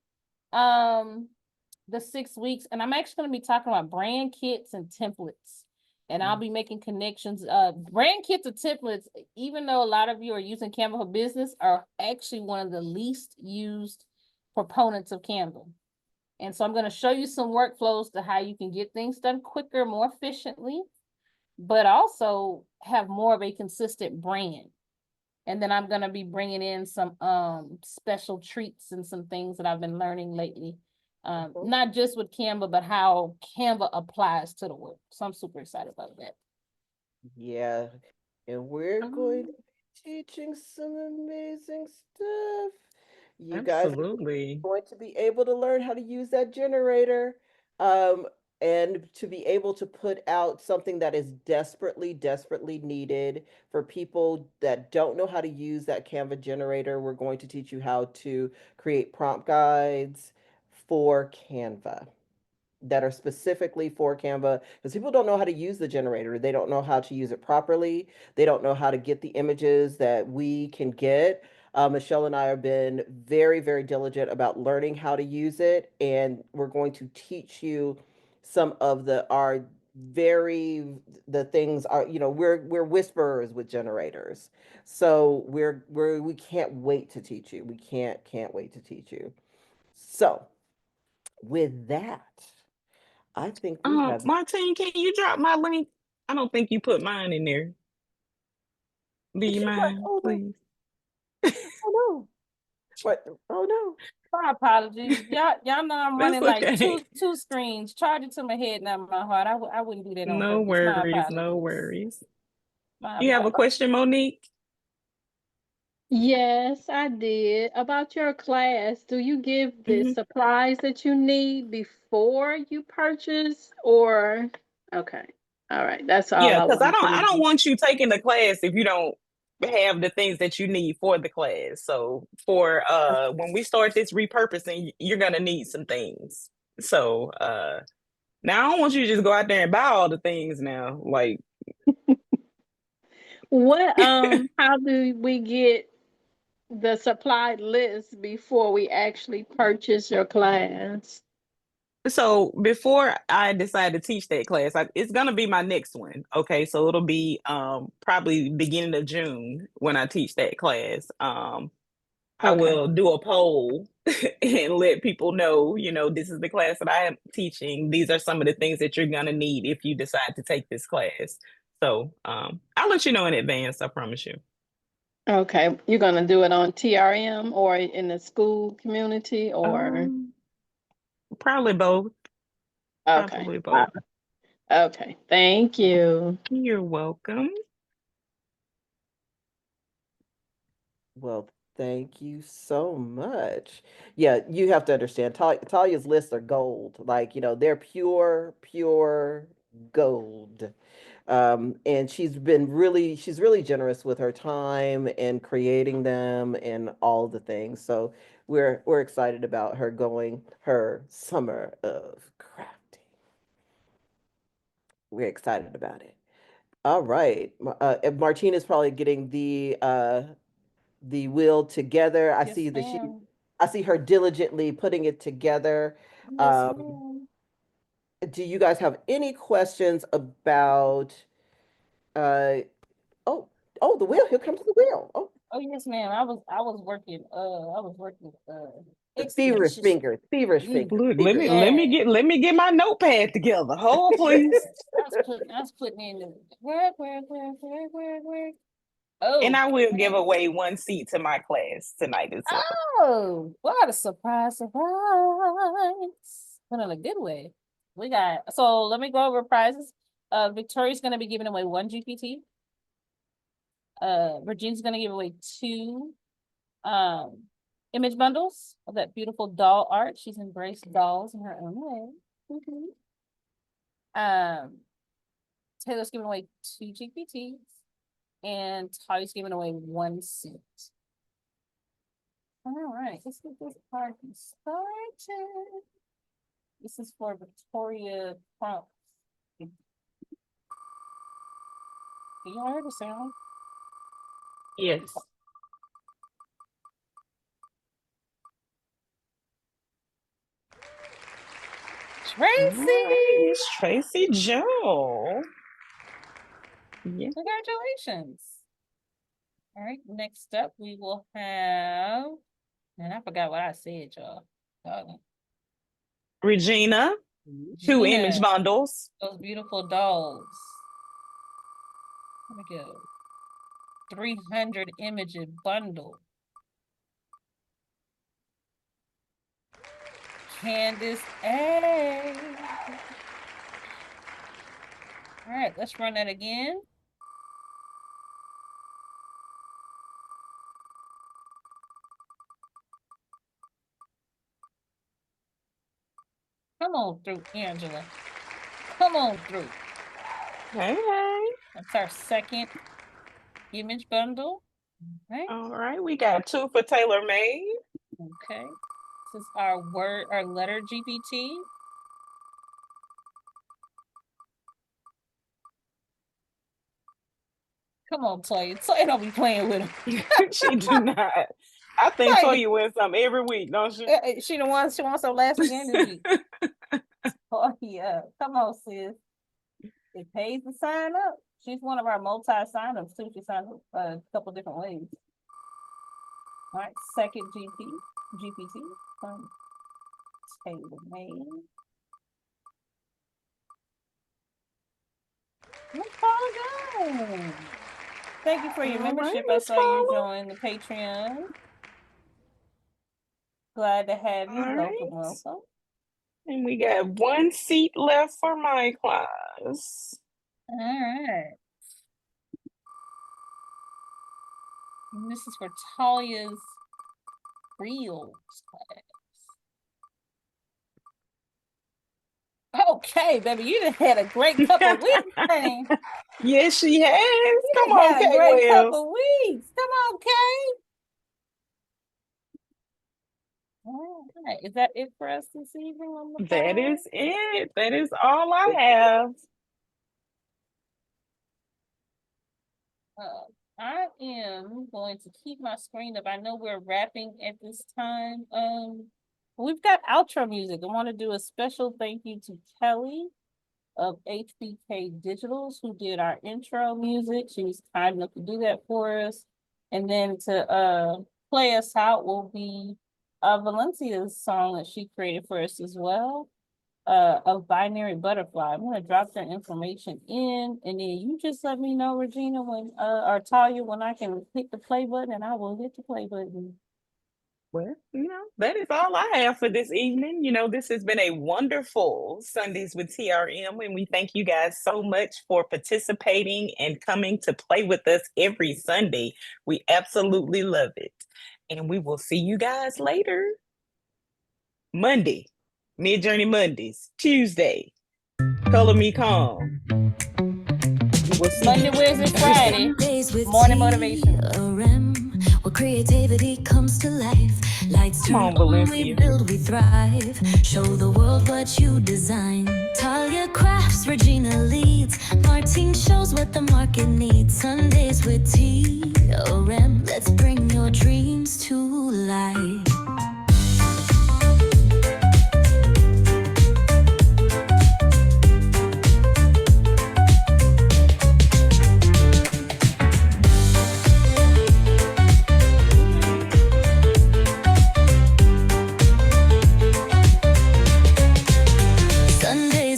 the 6 weeks, and I'm actually going to be talking about brand kits and templates. And I'll be making connections. Brand kits and templates, even though a lot of you are using Canva for business, are actually one of the least used proponents of Canva. And so I'm going to show you some workflows to how you can get things done quicker, more efficiently, but also have more of a consistent brand. And then I'm gonna be bringing in some special treats and some things that I've been learning lately. Not just with Canva, but how Canva applies to the work. So I'm super excited about that. Yeah, and we're going to be teaching some amazing stuff. You guys are Absolutely. going to be able to learn how to use that generator, um, and to be able to put out something that is desperately, desperately needed for people that don't know how to use that Canva generator. We're going to teach you how to create prompt guides for Canva that are specifically for Canva, because people don't know how to use the generator. They don't know how to use it properly. They don't know how to get the images that we can get. Michelle and I have been very, very diligent about learning how to use it, and we're going to teach you some of the things are, we're whisperers with generators. So we can't wait to teach you. We can't wait to teach you. So with that, I think we have. Martine, can you drop my link? I don't think you put mine in there. Do you mind, Oh no! please? Oh no! What? Oh no! My apologies. Y'all know I'm That's running like okay. two screens. Charge it to my head, not my heart. I wouldn't do that on No purpose. My worries, no apologies. worries. My You have a apologies. question, Monique? Yes, I did. About your class, do you give the Mhm. supplies that you need before you purchase or okay. All right. That's all Yeah, I because I wanted don't to I don't know. want you taking the class if you don't have the things that you need for the class. So for when we start this repurposing, you're gonna need some things. So now I don't want you to just go out there and buy all the things now. Like What how do we get the supply list before we actually purchase your class? so before I decide to teach that class, it's gonna be my next one. Okay, so it'll be probably beginning of June when I teach that class. I Okay. will do a poll and let people know, this is the class that I am teaching. These are some of the things that you're gonna need if you decide to take this class. So I'll let you know in advance, I promise you. Okay. You're gonna do it on TRM or in the school community or Um, Probably both. okay. Probably both. Okay. Thank you. You're welcome. Well, thank you so much. Yeah, you have to understand. Talia's lists are gold. Like, they're pure, pure gold. And she's really generous with her time and creating them and all the things. So we're excited about her going her summer of crafting. We're excited about it. All right. And Martine is probably getting the wheel together. Yes, ma'am. I see her diligently putting it together. Yes, Um, ma'am. do you guys have any questions about uh oh the wheel? Here comes the wheel. Oh, Oh yes, ma'am. I was working the feverish expeditious. fingers, feverish Mm, fingers, Look, let feverish. me let yeah. me get let me get my notepad together. Hold please. I was putting in the work. And Oh, I will give away one seat to my class tonight as well. oh, what a surprise, but in a good way. So let me go over prizes. Victoria's gonna be giving away one GPT. Regina's gonna give away two um image bundles of that beautiful doll art. She's embraced dolls in her own way. Um, Taylor's giving away two GPTs, and Talya's giving away one seat. All right, let's get this party started. This is for Victoria Crump. Can you hear the sound? Yes. All right, Tracy, Miss Tracy Joe. Yeah. congratulations. All right, next up we will have, and I forgot what I said, y'all. Regina, two image Gina, bundles. those beautiful dolls. Let me go. 300 image bundle. Candace A. All right, let's run that again. Come on through, Angela. Come on through. Hey, hey. That's our second image bundle. All right, we got 2 for Tailor Made. Okay. This is our letter GPT. Come on, Talya. Talya don't be playing with him. She do not. I think Talya wins some every week, don't she? She wants some last again this week. Oh yeah. Come on, sis. It pays to sign up. She's one of our multi-sign-ups too. She signed up a couple different ways. All right, second GPT from Tailor Made. Let's go. Thank you for your membership. I saw you join the Patreon. Glad to have you. Welcome. And we got 1 seat left for my class. All right. And this is for Talya's Reels class. Okay, baby, you done had a great couple weeks, honey. Yes, she has. Come on, Kay. Great couple weeks. Come on, Kay. All right. Is that it for us this evening on the phone? That is it. That is all I have. I am going to keep my screen up. I know we're wrapping at this time. We've got outro music. I want to do a special thank you to Kelly of HBK Digitals, who did our intro music. She was kind enough to do that for us. And then to play us out will be Valencia's song that she created for us as well, of Binary Butterfly. I'm going to drop their information in, and then you just let me know, Regina, when or Talya, when I can hit the play button, and I will hit the play button. Well, that is all I have for this evening. This has been a wonderful Sundays with TRM, and we thank you guys so much for participating and coming to play with us every Sunday. We absolutely love it. And we will see you guys later. Monday, Midjourney Mondays. Tuesday, Color Me Calm. Monday, Wednesday, Friday, morning motivation. Where creativity comes to life. Lights turn on, we build, we thrive. Show the world what you design. Talya crafts, Regina leads. Martine shows what the market needs. Sundays with TRM. Let's bring your dreams to life.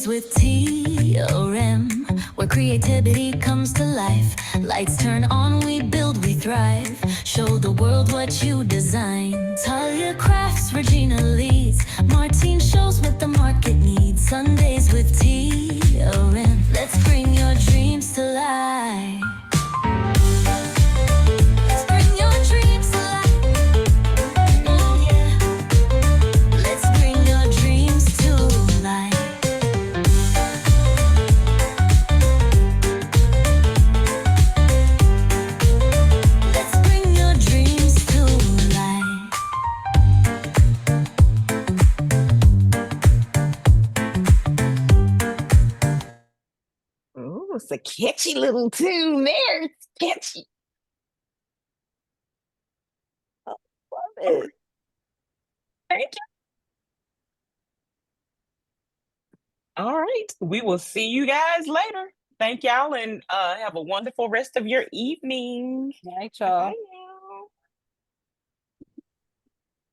With TRM, where creativity comes to life. Lights turn on, we build, we thrive. Show the world what you design. Talya crafts, Regina leads. Martine shows what the market needs. Sundays with TRM. Let's bring your dreams to life. It's a catchy little tune there. It's catchy. I love it. Thank you. All right. We will see you guys later. Thank y'all, and have a wonderful rest of your evening. Night, y'all. Bye.